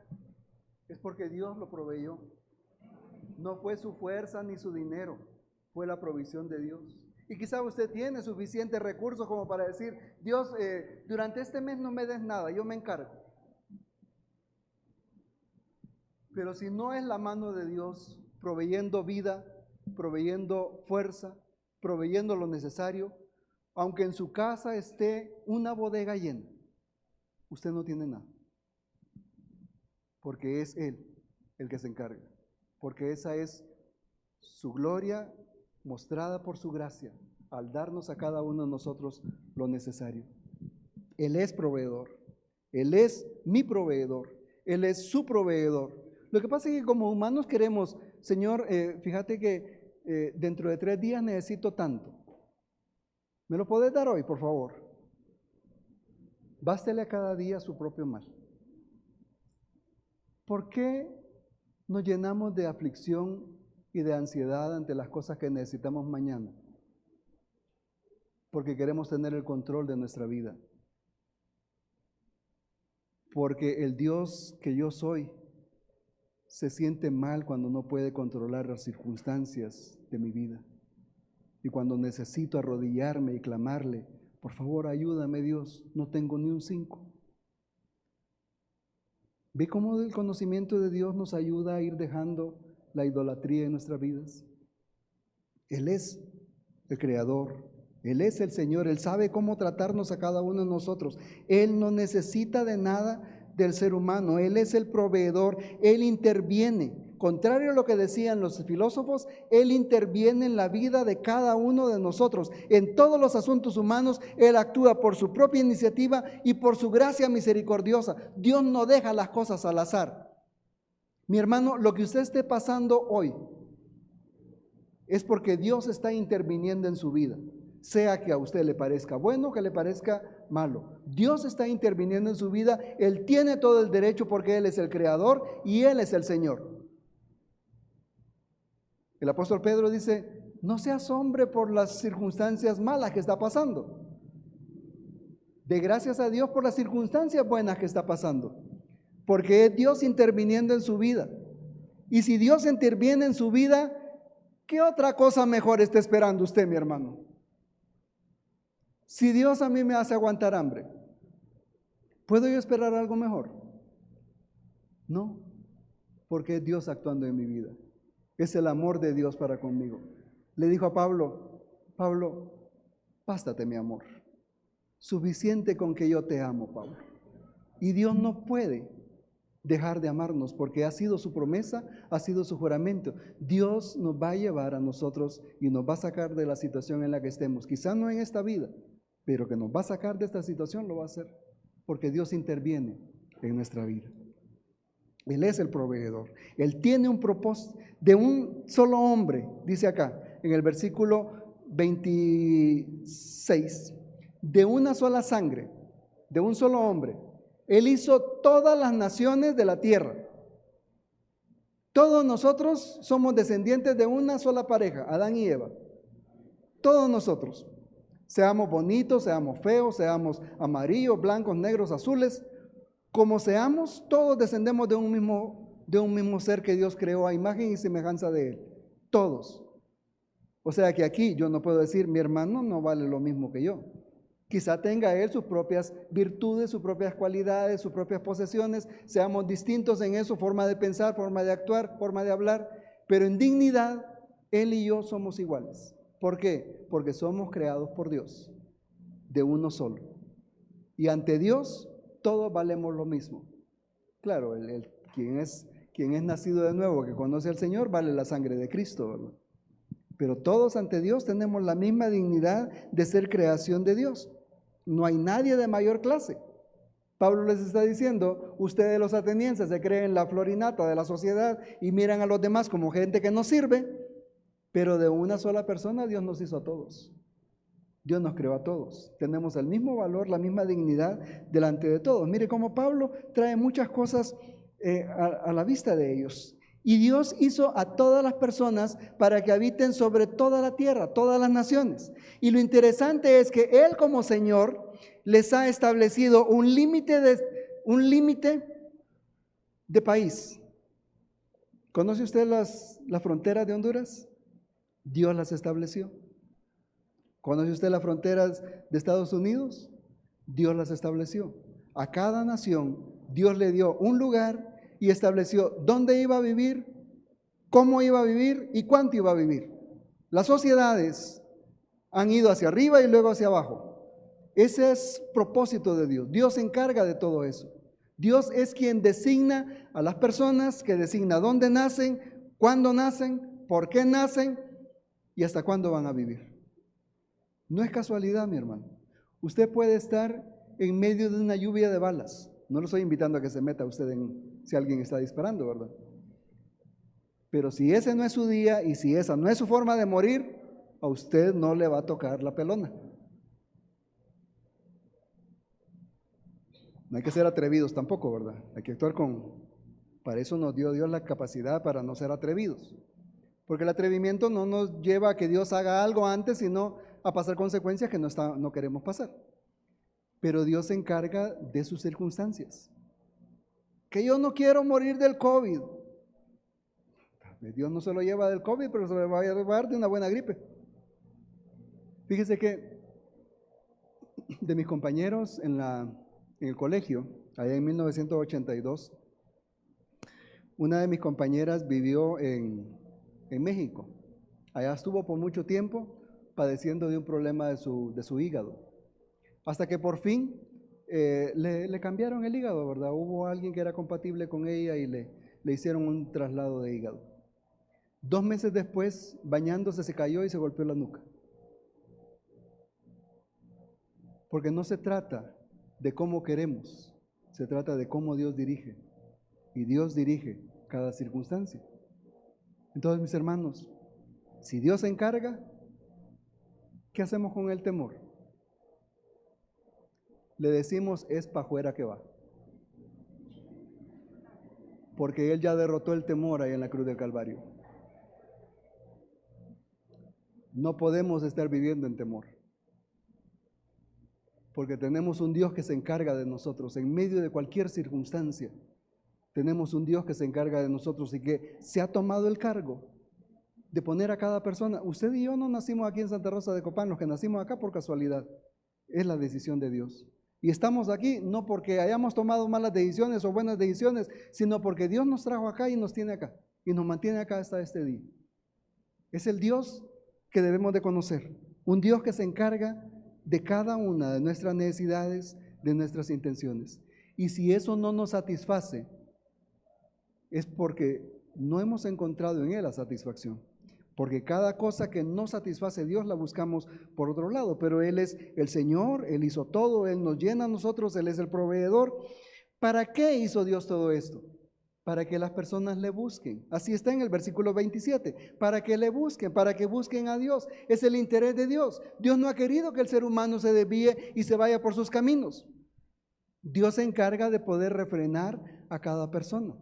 A: es porque Dios lo proveyó. No fue su fuerza ni su dinero, fue la provisión de Dios. Y quizá usted tiene suficientes recursos como para decir, Dios, durante este mes no me des nada, yo me encargo. Pero si no es la mano de Dios proveyendo vida, proveyendo fuerza, proveyendo lo necesario, aunque en su casa esté una bodega llena, usted no tiene nada. Porque es Él el que se encarga. Porque esa es su gloria mostrada por su gracia al darnos a cada uno de nosotros lo necesario. Él es proveedor. Él es mi proveedor. Él es su proveedor. Lo que pasa es que como humanos queremos, Señor, fíjate que dentro de 3 días necesito tanto. ¿Me lo podés dar hoy, por favor? Bástele a cada día su propio mal. ¿Por qué nos llenamos de aflicción y de ansiedad ante las cosas que necesitamos mañana? Porque queremos tener el control de nuestra vida. Porque el Dios que yo soy se siente mal cuando no puede controlar las circunstancias de mi vida. Y cuando necesito arrodillarme y clamarle, por favor ayúdame Dios, no tengo ni un 5. ¿Ve cómo el conocimiento de Dios nos ayuda a ir dejando la idolatría en nuestras vidas? Él es el Creador, Él es el Señor, Él sabe cómo tratarnos a cada uno de nosotros. Él no necesita de nada del ser humano, Él es el proveedor, Él interviene. Contrario a lo que decían los filósofos, Él interviene en la vida de cada uno de nosotros. En todos los asuntos humanos, Él actúa por su propia iniciativa y por su gracia misericordiosa. Dios no deja las cosas al azar. Mi hermano, lo que usted esté pasando hoy es porque Dios está interviniendo en su vida. sea que a usted le parezca bueno o que le parezca malo. Dios está interviniendo en su vida, Él tiene todo el derecho porque Él es el creador y Él es el Señor. El apóstol Pedro dice, no se asombre por las circunstancias malas que está pasando. De gracias a Dios por las circunstancias buenas que está pasando, porque es Dios interviniendo en su vida. Y si Dios interviene en su vida, ¿qué otra cosa mejor está esperando usted, mi hermano? Si Dios a mí me hace aguantar hambre, ¿puedo yo esperar algo mejor? No, porque es Dios actuando en mi vida. Es el amor de Dios para conmigo. Le dijo a Pablo, Pablo, bástate mi amor. Suficiente con que yo te amo, Pablo. Y Dios no puede dejar de amarnos porque ha sido su promesa, ha sido su juramento. Dios nos va a llevar a nosotros y nos va a sacar de la situación en la que estemos. Quizás no en esta vida, pero que nos va a sacar de esta situación lo va a hacer porque Dios interviene en nuestra vida. Él es el proveedor. Él tiene un propósito de un solo hombre, dice acá en el versículo 26, de una sola sangre, de un solo hombre. Él hizo todas las naciones de la tierra. Todos nosotros somos descendientes de una sola pareja, Adán y Eva. Todos nosotros, seamos bonitos, seamos feos, seamos amarillos, blancos, negros, azules, como seamos, todos descendemos de un mismo ser que Dios creó a imagen y semejanza de Él. Todos. O sea que aquí yo no puedo decir, mi hermano no vale lo mismo que yo. Quizá tenga él sus propias virtudes, sus propias cualidades, sus propias posesiones, seamos distintos en eso, forma de pensar, forma de actuar, forma de hablar, pero en dignidad, él y yo somos iguales. ¿Por qué? Porque somos creados por Dios, de uno solo. Y ante Dios, todos valemos lo mismo. Claro, quien es nacido de nuevo, que conoce al Señor, vale la sangre de Cristo, ¿verdad? Pero todos ante Dios tenemos la misma dignidad de ser creación de Dios. No hay nadie de mayor clase. Pablo les está diciendo, ustedes los atenienses se creen la florinata de la sociedad y miran a los demás como gente que no sirve, pero de una sola persona Dios nos hizo a todos. Dios nos creó a todos. Tenemos el mismo valor, la misma dignidad delante de todos. Mire cómo Pablo trae muchas cosas a la vista de ellos. Y Dios hizo a todas las personas para que habiten sobre toda la tierra, todas las naciones. Y lo interesante es que Él como Señor les ha establecido un límite de país. ¿Conoce usted las fronteras de Honduras? Dios las estableció. ¿Conoce usted las fronteras de Estados Unidos? Dios las estableció. A cada nación Dios le dio un lugar y estableció dónde iba a vivir, cómo iba a vivir y cuánto iba a vivir. Las sociedades han ido hacia arriba y luego hacia abajo. Ese es propósito de Dios. Dios se encarga de todo eso. Dios es quien designa a las personas, que designa dónde nacen, cuándo nacen, por qué nacen y hasta cuándo van a vivir. No es casualidad, mi hermano. Usted puede estar en medio de una lluvia de balas. No lo estoy invitando a que se meta usted si alguien está disparando, ¿verdad? Pero si ese no es su día y si esa no es su forma de morir, a usted no le va a tocar la pelona. No hay que ser atrevidos tampoco, ¿verdad? Hay que actuar para eso nos dio Dios la capacidad para no ser atrevidos. Porque el atrevimiento no nos lleva a que Dios haga algo antes, sino a pasar consecuencias que no queremos pasar. Pero Dios se encarga de sus circunstancias. Que yo no quiero morir del COVID. Dios no se lo lleva del COVID, pero se lo va a llevar de una buena gripe. Fíjese que de mis compañeros en el colegio, allá en 1982, una de mis compañeras vivió en México. Allá estuvo por mucho tiempo padeciendo de un problema de su hígado. Hasta que por fin le cambiaron el hígado, ¿verdad? Hubo alguien que era compatible con ella y le hicieron un traslado de hígado. 2 meses después, bañándose, se cayó y se golpeó la nuca. Porque no se trata de cómo queremos, se trata de cómo Dios dirige. Y Dios dirige cada circunstancia. Entonces, mis hermanos, si Dios se encarga, ¿Qué hacemos con el temor? Le decimos, es pa' afuera que va. Porque Él ya derrotó el temor ahí en la cruz del Calvario. No podemos estar viviendo en temor. Porque tenemos un Dios que se encarga de nosotros en medio de cualquier circunstancia. Tenemos un Dios que se encarga de nosotros y que se ha tomado el cargo de poner a cada persona. Usted y yo no nacimos aquí en Santa Rosa de Copán, los que nacimos acá por casualidad. Es la decisión de Dios. Y estamos aquí no porque hayamos tomado malas decisiones o buenas decisiones, sino porque Dios nos trajo acá y nos tiene acá. Y nos mantiene acá hasta este día. Es el Dios que debemos de conocer. Un Dios que se encarga de cada una de nuestras necesidades, de nuestras intenciones. Y si eso no nos satisface, es porque no hemos encontrado en Él la satisfacción. Porque cada cosa que no satisface a Dios la buscamos por otro lado. Pero Él es el Señor, Él hizo todo, Él nos llena a nosotros, Él es el proveedor. ¿Para qué hizo Dios todo esto? Para que las personas le busquen. Así está en el versículo 27. Para que le busquen, para que busquen a Dios. Es el interés de Dios. Dios no ha querido que el ser humano se desvíe y se vaya por sus caminos. Dios se encarga de poder refrenar a cada persona.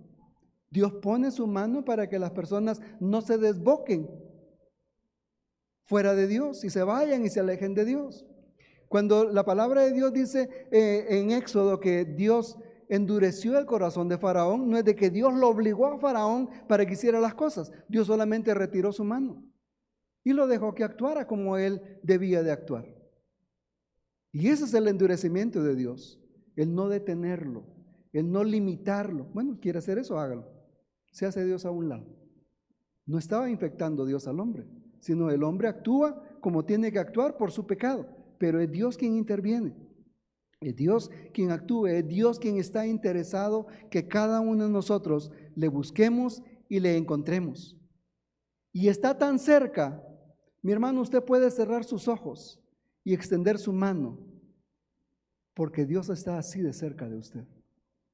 A: Dios pone su mano para que las personas no se desboquen fuera de Dios y se vayan y se alejen de Dios. Cuando la palabra de Dios dice en Éxodo que Dios endureció el corazón de Faraón, no es de que Dios lo obligó a Faraón para que hiciera las cosas. Dios solamente retiró su mano y lo dejó que actuara como él debía de actuar. Y ese es el endurecimiento de Dios, el no detenerlo, el no limitarlo. Bueno, quiere hacer eso, hágalo. Se hace Dios a un lado. No estaba infectando Dios al hombre, sino el hombre actúa como tiene que actuar por su pecado, pero es Dios quien interviene. Es Dios quien actúa, es Dios quien está interesado que cada uno de nosotros le busquemos y le encontremos. Y está tan cerca, mi hermano, usted puede cerrar sus ojos y extender su mano, porque Dios está así de cerca de usted.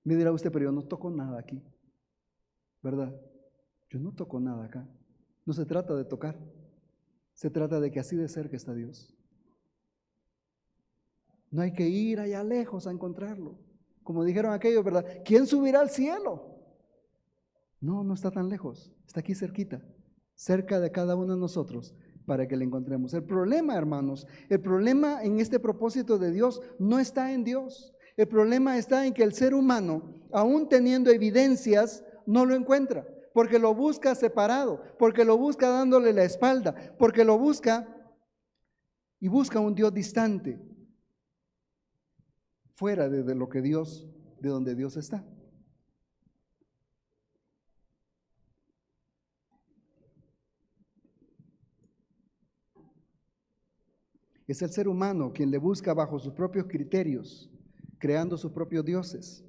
A: Me dirá usted, pero yo no toco nada aquí, ¿verdad? Yo no toco nada acá. No se trata de tocar, se trata de que así de cerca está Dios. No hay que ir allá lejos a encontrarlo. Como dijeron aquellos, ¿verdad? ¿Quién subirá al cielo? No, no está tan lejos. Está aquí cerquita, cerca de cada uno de nosotros para que le encontremos. El problema, hermanos, el problema en este propósito de Dios no está en Dios. El problema está en que el ser humano, aún teniendo evidencias, no lo encuentra. Porque lo busca separado, porque lo busca dándole la espalda, porque lo busca y busca un Dios distante, fuera de lo que Dios, de donde Dios está. Es el ser humano quien le busca bajo sus propios criterios, creando sus propios dioses.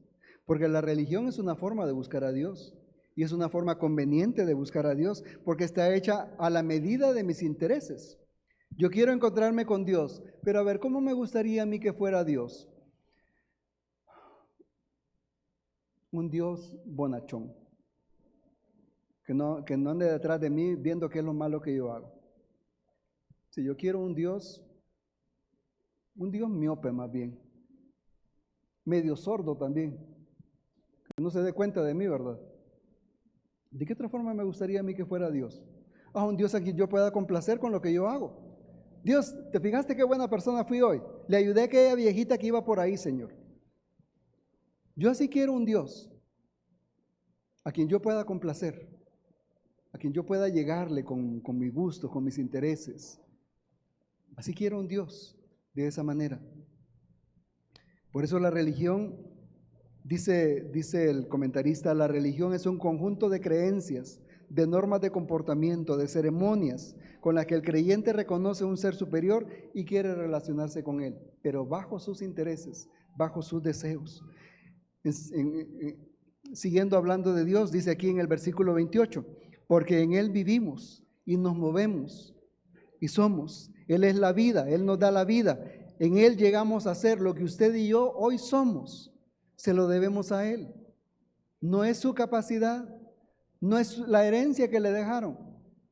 A: Porque la religión es una forma de buscar a Dios y es una forma conveniente de buscar a Dios porque está hecha a la medida de mis intereses. Yo quiero encontrarme con Dios, pero a ver, ¿cómo me gustaría a mí que fuera Dios? Un Dios bonachón, que no ande detrás de mí viendo qué es lo malo que yo hago. Si yo quiero un Dios miope más bien, medio sordo también, que no se dé cuenta de mí, ¿verdad? ¿De qué otra forma me gustaría a mí que fuera Dios? Un Dios a quien yo pueda complacer con lo que yo hago. Dios, ¿te fijaste qué buena persona fui hoy? Le ayudé a aquella viejita que iba por ahí, Señor. Yo así quiero un Dios a quien yo pueda complacer, a quien yo pueda llegarle con mis gustos, con mis intereses. Así quiero un Dios de esa manera. Por eso la religión, dice el comentarista, la religión es un conjunto de creencias, de normas de comportamiento, de ceremonias, con las que el creyente reconoce un ser superior y quiere relacionarse con él, pero bajo sus intereses, bajo sus deseos. Siguiendo hablando de Dios, dice aquí en el versículo 28, porque en Él vivimos y nos movemos y somos. Él es la vida, Él nos da la vida. En Él llegamos a ser lo que usted y yo hoy somos. Se lo debemos a Él. No es su capacidad, no es la herencia que le dejaron,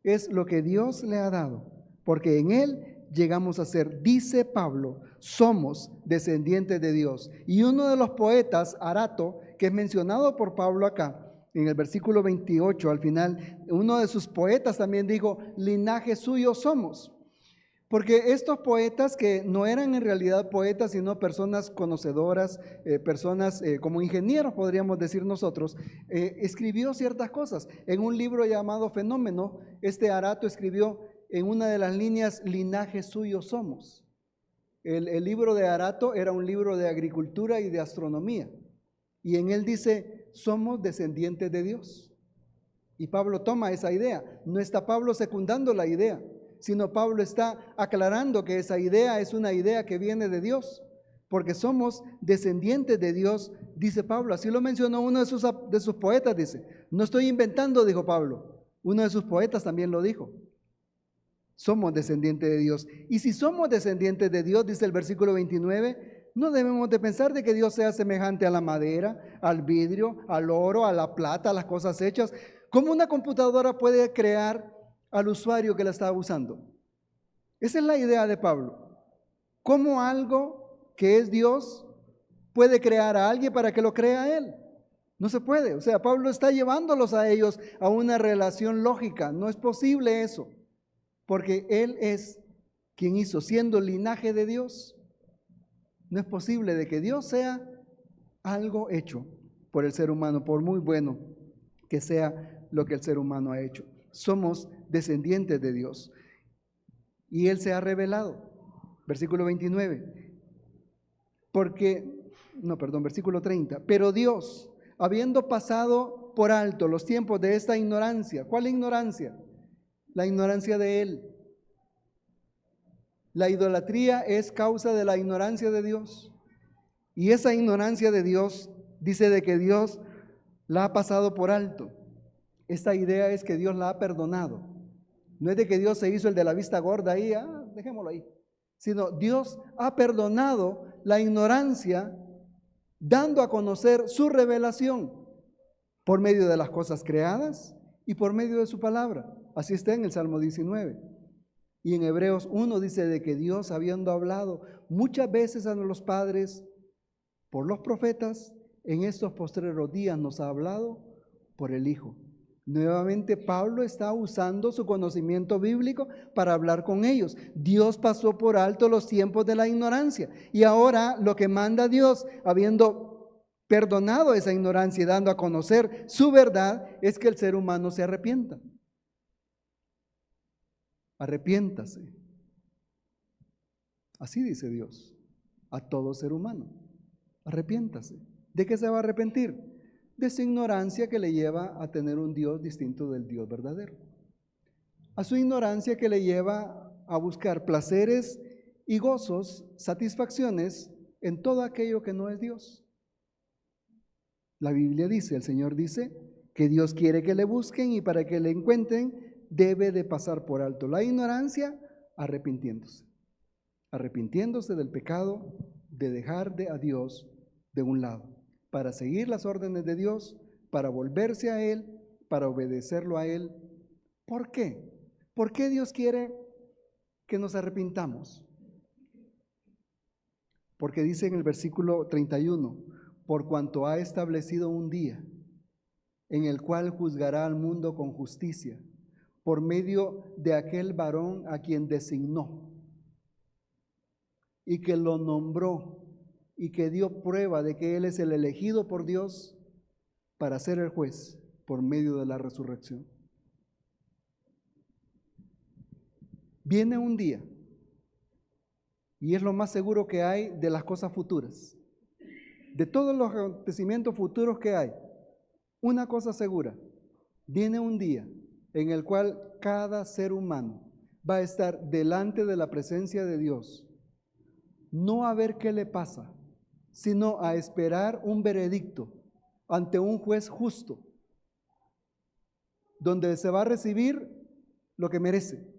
A: es lo que Dios le ha dado, porque en Él llegamos a ser. Dice Pablo, somos descendientes de Dios. Y uno de los poetas, Arato, que es mencionado por Pablo acá, en el versículo 28 al final, uno de sus poetas también dijo, linaje suyo somos. Porque estos poetas que no eran en realidad poetas, sino personas conocedoras, personas como ingenieros, podríamos decir nosotros, escribió ciertas cosas. En un libro llamado Fenómeno, este Arato escribió en una de las líneas, linaje suyo somos. El libro de Arato era un libro de agricultura y de astronomía. Y en él dice, somos descendientes de Dios. Y Pablo toma esa idea. No está Pablo secundando la idea, sino Pablo está aclarando que esa idea es una idea que viene de Dios, porque somos descendientes de Dios, dice Pablo. Así lo mencionó uno de sus poetas, dice. No estoy inventando, dijo Pablo. Uno de sus poetas también lo dijo. Somos descendientes de Dios. Y si somos descendientes de Dios, dice el versículo 29, no debemos de pensar de que Dios sea semejante a la madera, al vidrio, al oro, a la plata, a las cosas hechas. ¿Cómo una computadora puede crear al usuario que la está usando? Esa es la idea de Pablo. ¿Cómo algo que es Dios puede crear a alguien para que lo crea él? No se puede. O sea, Pablo está llevándolos a ellos a una relación lógica. No es posible eso, porque él es quien hizo, siendo linaje de Dios. No es posible de que Dios sea algo hecho por el ser humano, por muy bueno que sea lo que el ser humano ha hecho. Somos descendientes de Dios. Y Él se ha revelado. Versículo 29. Versículo 30. Pero Dios, habiendo pasado por alto los tiempos de esta ignorancia. ¿Cuál ignorancia? La ignorancia de Él. La idolatría es causa de la ignorancia de Dios. Y esa ignorancia de Dios dice de que Dios la ha pasado por alto. Esta idea es que Dios la ha perdonado. No es de que Dios se hizo el de la vista gorda ahí, dejémoslo ahí. Sino Dios ha perdonado la ignorancia, dando a conocer su revelación por medio de las cosas creadas y por medio de su palabra. Así está en el Salmo 19. Y en Hebreos 1 dice de que Dios, habiendo hablado muchas veces a los padres por los profetas, en estos postreros días nos ha hablado por el Hijo. Nuevamente Pablo está usando su conocimiento bíblico para hablar con ellos. Dios pasó por alto los tiempos de la ignorancia y ahora lo que manda Dios, habiendo perdonado esa ignorancia y dando a conocer su verdad, es que el ser humano se arrepienta. Arrepiéntase. Así dice Dios a todo ser humano. Arrepiéntase. ¿De qué se va a arrepentir? De su ignorancia que le lleva a tener un Dios distinto del Dios verdadero. A su ignorancia que le lleva a buscar placeres y gozos, satisfacciones en todo aquello que no es Dios. La Biblia dice, el Señor dice, que Dios quiere que le busquen y para que le encuentren debe de pasar por alto la ignorancia arrepintiéndose. Arrepintiéndose del pecado de dejar a Dios de un lado, para seguir las órdenes de Dios, para volverse a Él, para obedecerlo a Él. ¿Por qué? ¿Por qué Dios quiere que nos arrepintamos? Porque dice en el versículo 31, por cuanto ha establecido un día en el cual juzgará al mundo con justicia, por medio de aquel varón a quien designó y que lo nombró y que dio prueba de que Él es el elegido por Dios para ser el juez por medio de la resurrección. Viene un día, y es lo más seguro que hay de las cosas futuras, de todos los acontecimientos futuros que hay, una cosa segura, viene un día en el cual cada ser humano va a estar delante de la presencia de Dios, no a ver qué le pasa, sino a esperar un veredicto ante un juez justo, donde se va a recibir lo que merece.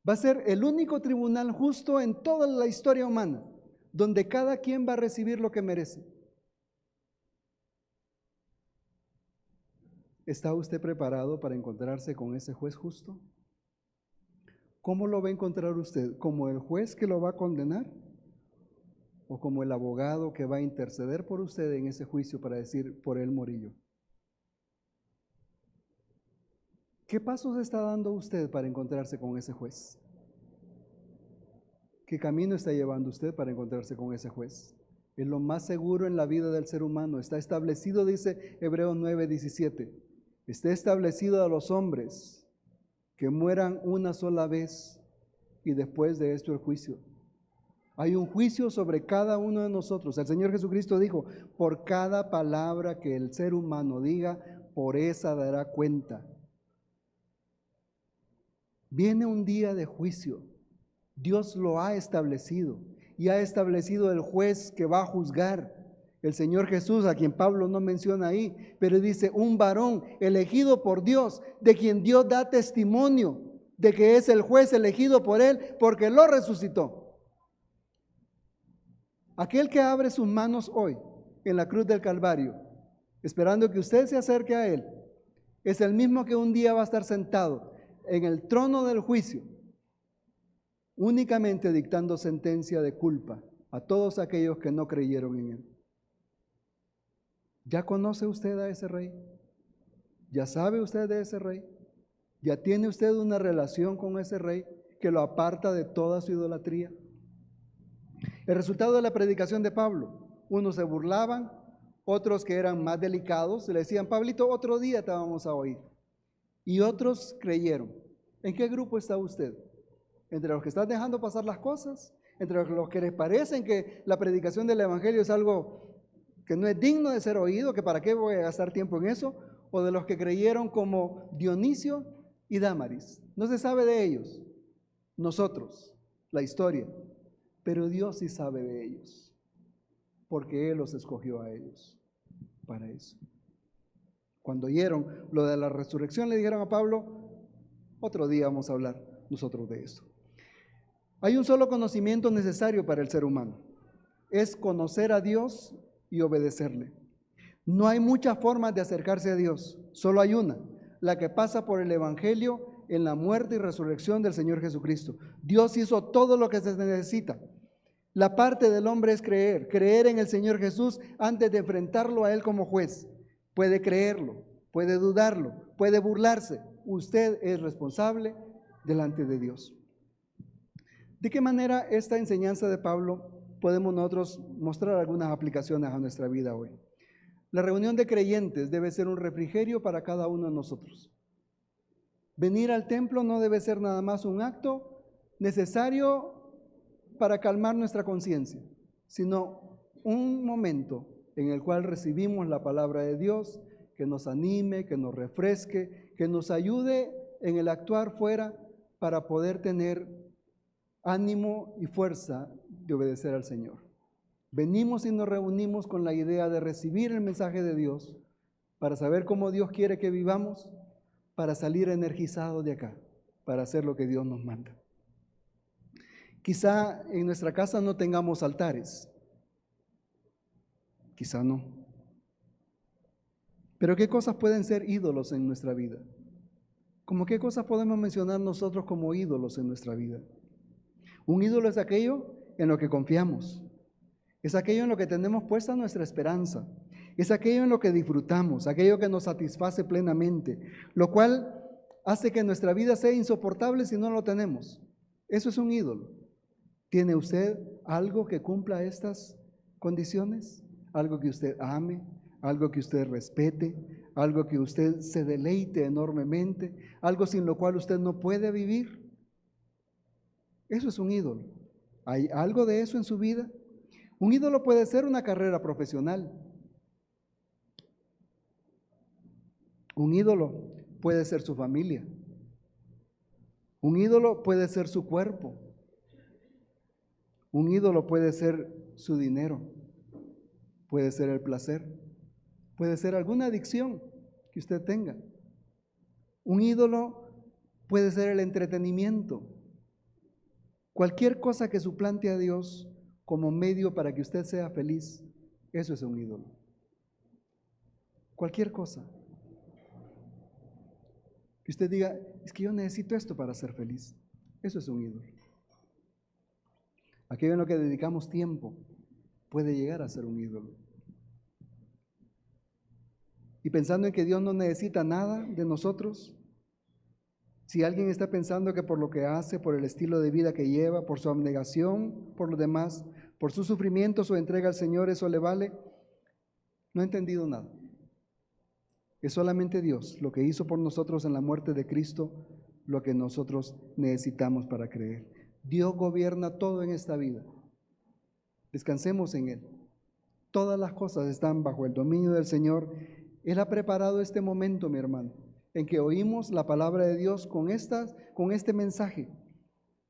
A: Va a ser el único tribunal justo en toda la historia humana, donde cada quien va a recibir lo que merece. ¿Está usted preparado para encontrarse con ese juez justo? ¿Cómo lo va a encontrar usted? ¿Como el juez que lo va a condenar? ¿O como el abogado que va a interceder por usted en ese juicio para decir, por él morí yo? ¿Qué pasos está dando usted para encontrarse con ese juez? ¿Qué camino está llevando usted para encontrarse con ese juez? Es lo más seguro en la vida del ser humano. Está establecido, dice Hebreos 9:17, está establecido a los hombres que mueran una sola vez y después de esto el juicio. Hay un juicio sobre cada uno de nosotros. El Señor Jesucristo dijo, por cada palabra que el ser humano diga, por esa dará cuenta. Viene un día de juicio. Dios lo ha establecido y ha establecido el juez que va a juzgar. El Señor Jesús, a quien Pablo no menciona ahí, pero dice, un varón elegido por Dios, de quien Dios da testimonio de que es el juez elegido por él, porque lo resucitó. Aquel que abre sus manos hoy en la cruz del Calvario, esperando que usted se acerque a él, es el mismo que un día va a estar sentado en el trono del juicio, únicamente dictando sentencia de culpa a todos aquellos que no creyeron en él. ¿Ya conoce usted a ese rey? ¿Ya sabe usted de ese rey? ¿Ya tiene usted una relación con ese rey que lo aparta de toda su idolatría? El resultado de la predicación de Pablo, unos se burlaban, otros que eran más delicados, le decían, Pablito, otro día te vamos a oír. Y otros creyeron. ¿En qué grupo está usted? ¿Entre los que están dejando pasar las cosas? ¿Entre los que les parecen que la predicación del evangelio es algo que no es digno de ser oído, que para qué voy a gastar tiempo en eso? ¿O de los que creyeron como Dionisio y Dámaris? No se sabe de ellos. Nosotros, la historia. Pero Dios sí sabe de ellos, porque Él los escogió a ellos para eso. Cuando oyeron lo de la resurrección, le dijeron a Pablo, otro día vamos a hablar nosotros de eso. Hay un solo conocimiento necesario para el ser humano, es conocer a Dios y obedecerle. No hay muchas formas de acercarse a Dios, solo hay una, la que pasa por el Evangelio en la muerte y resurrección del Señor Jesucristo. Dios hizo todo lo que se necesita. La parte del hombre es creer en el Señor Jesús antes de enfrentarlo a Él como juez. Puede creerlo, puede dudarlo, puede burlarse. Usted es responsable delante de Dios. ¿De qué manera esta enseñanza de Pablo podemos nosotros mostrar algunas aplicaciones a nuestra vida hoy? La reunión de creyentes debe ser un refrigerio para cada uno de nosotros. Venir al templo no debe ser nada más un acto necesario para calmar nuestra conciencia, sino un momento en el cual recibimos la palabra de Dios que nos anime, que nos refresque, que nos ayude en el actuar fuera para poder tener ánimo y fuerza de obedecer al Señor. Venimos y nos reunimos con la idea de recibir el mensaje de Dios para saber cómo Dios quiere que vivamos, para salir energizados de acá, para hacer lo que Dios nos manda. Quizá en nuestra casa no tengamos altares, quizá no. Pero ¿qué cosas pueden ser ídolos en nuestra vida? ¿Cómo qué cosas podemos mencionar nosotros como ídolos en nuestra vida? Un ídolo es aquello en lo que confiamos, es aquello en lo que tenemos puesta nuestra esperanza, es aquello en lo que disfrutamos, aquello que nos satisface plenamente, lo cual hace que nuestra vida sea insoportable si no lo tenemos. Eso es un ídolo. ¿Tiene usted algo que cumpla estas condiciones? Algo que usted ame, algo que usted respete, algo que usted se deleite enormemente, algo sin lo cual usted no puede vivir. Eso es un ídolo. ¿Hay algo de eso en su vida? Un ídolo puede ser una carrera profesional. Un ídolo puede ser su familia. Un ídolo puede ser su cuerpo. Un ídolo puede ser su dinero, puede ser el placer, puede ser alguna adicción que usted tenga. Un ídolo puede ser el entretenimiento. Cualquier cosa que suplante a Dios como medio para que usted sea feliz, eso es un ídolo. Cualquier cosa. Que usted diga, es que yo necesito esto para ser feliz. Eso es un ídolo. Aquello en lo que dedicamos tiempo puede llegar a ser un ídolo. Y pensando en que Dios no necesita nada de nosotros, si alguien está pensando que por lo que hace, por el estilo de vida que lleva, por su abnegación, por lo demás, por sus sufrimientos o entrega al Señor, eso le vale, no ha entendido nada. Es solamente Dios, lo que hizo por nosotros en la muerte de Cristo, lo que nosotros necesitamos para creer. Dios gobierna todo en esta vida. Descansemos en Él. Todas las cosas están bajo el dominio del Señor. Él ha preparado este momento, mi hermano, en que oímos la palabra de Dios con este mensaje.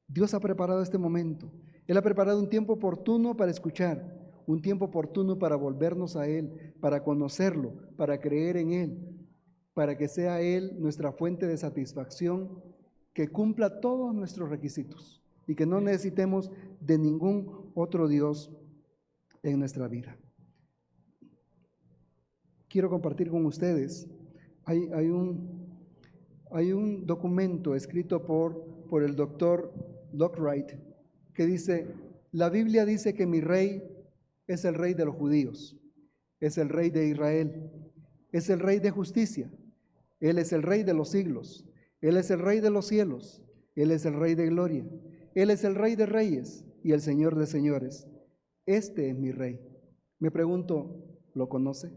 A: Dios ha preparado este momento. Él ha preparado un tiempo oportuno para escuchar, un tiempo oportuno para volvernos a Él, para conocerlo, para creer en Él, para que sea Él nuestra fuente de satisfacción, que cumpla todos nuestros requisitos y que no necesitemos de ningún otro Dios en nuestra vida. Quiero compartir con ustedes, hay un documento escrito por el doctor Lockwright que dice: la Biblia dice que mi rey es el rey de los judíos, es el rey de Israel, es el rey de justicia, Él es el rey de los siglos, Él es el rey de los cielos, Él es el rey de gloria, Él es el rey de reyes y el Señor de señores. Este es mi rey. Me pregunto, ¿lo conoce?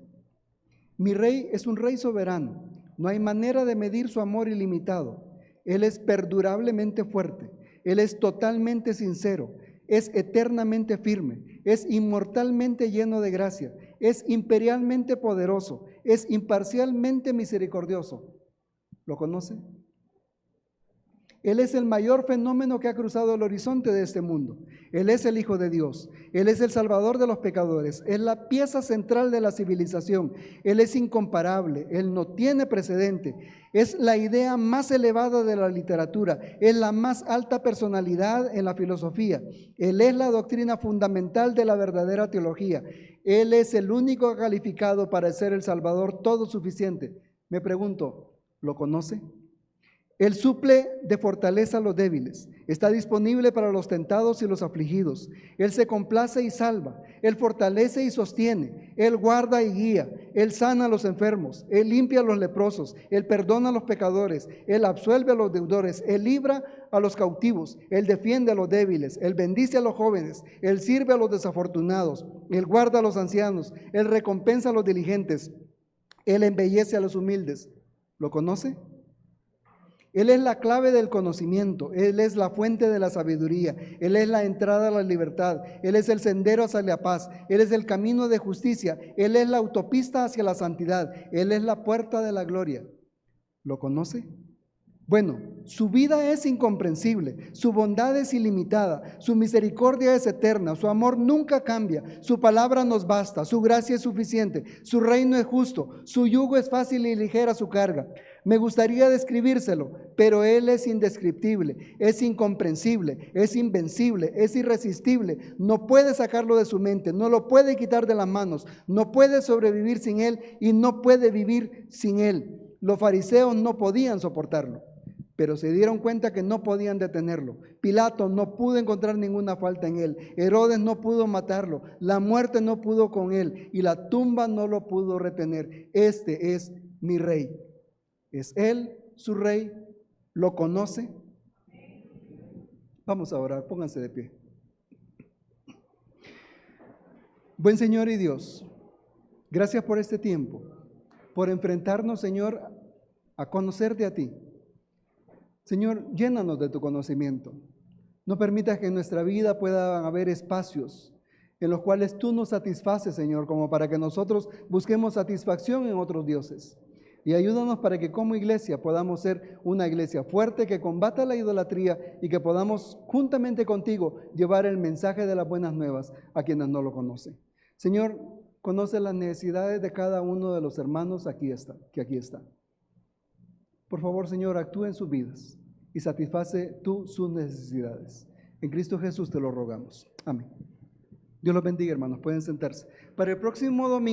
A: Mi rey es un rey soberano. No hay manera de medir su amor ilimitado. Él es perdurablemente fuerte. Él es totalmente sincero. Es eternamente firme. Es inmortalmente lleno de gracia. Es imperialmente poderoso. Es imparcialmente misericordioso. ¿Lo conoce? Él es el mayor fenómeno que ha cruzado el horizonte de este mundo. Él es el Hijo de Dios. Él es el Salvador de los pecadores. Es la pieza central de la civilización. Él es incomparable. Él no tiene precedente. Es la idea más elevada de la literatura. Es la más alta personalidad en la filosofía. Él es la doctrina fundamental de la verdadera teología. Él es el único calificado para ser el Salvador todo suficiente. Me pregunto, ¿lo conoce? Él suple de fortaleza a los débiles, está disponible para los tentados y los afligidos. Él se complace y salva, Él fortalece y sostiene, Él guarda y guía, Él sana a los enfermos, Él limpia a los leprosos, Él perdona a los pecadores, Él absuelve a los deudores, Él libra a los cautivos, Él defiende a los débiles, Él bendice a los jóvenes, Él sirve a los desafortunados, Él guarda a los ancianos, Él recompensa a los diligentes, Él embellece a los humildes. ¿Lo conoce? Él es la clave del conocimiento, Él es la fuente de la sabiduría, Él es la entrada a la libertad, Él es el sendero hacia la paz, Él es el camino de justicia, Él es la autopista hacia la santidad, Él es la puerta de la gloria. ¿Lo conoce? Bueno, su vida es incomprensible, su bondad es ilimitada, su misericordia es eterna, su amor nunca cambia, su palabra nos basta, su gracia es suficiente, su reino es justo, su yugo es fácil y ligera su carga. Me gustaría describírselo, pero Él es indescriptible, es incomprensible, es invencible, es irresistible. No puede sacarlo de su mente, no lo puede quitar de las manos, no puede sobrevivir sin Él y no puede vivir sin Él. Los fariseos no podían soportarlo, pero se dieron cuenta que no podían detenerlo. Pilato no pudo encontrar ninguna falta en Él. Herodes no pudo matarlo. La muerte no pudo con Él y la tumba no lo pudo retener. Este es mi rey. ¿Es Él su rey? ¿Lo conoce? Vamos a orar, pónganse de pie. Buen Señor y Dios, gracias por este tiempo, por enfrentarnos, Señor, a conocerte a ti. Señor, llénanos de tu conocimiento. No permitas que en nuestra vida puedan haber espacios en los cuales tú nos satisfaces, Señor, como para que nosotros busquemos satisfacción en otros dioses. Y ayúdanos para que como iglesia podamos ser una iglesia fuerte que combata la idolatría y que podamos juntamente contigo llevar el mensaje de las buenas nuevas a quienes no lo conocen. Señor, conoce las necesidades de cada uno de los hermanos que aquí están. Por favor, Señor, actúa en sus vidas y satisface tú sus necesidades. En Cristo Jesús te lo rogamos. Amén. Dios los bendiga, hermanos. Pueden sentarse. Para el próximo domingo.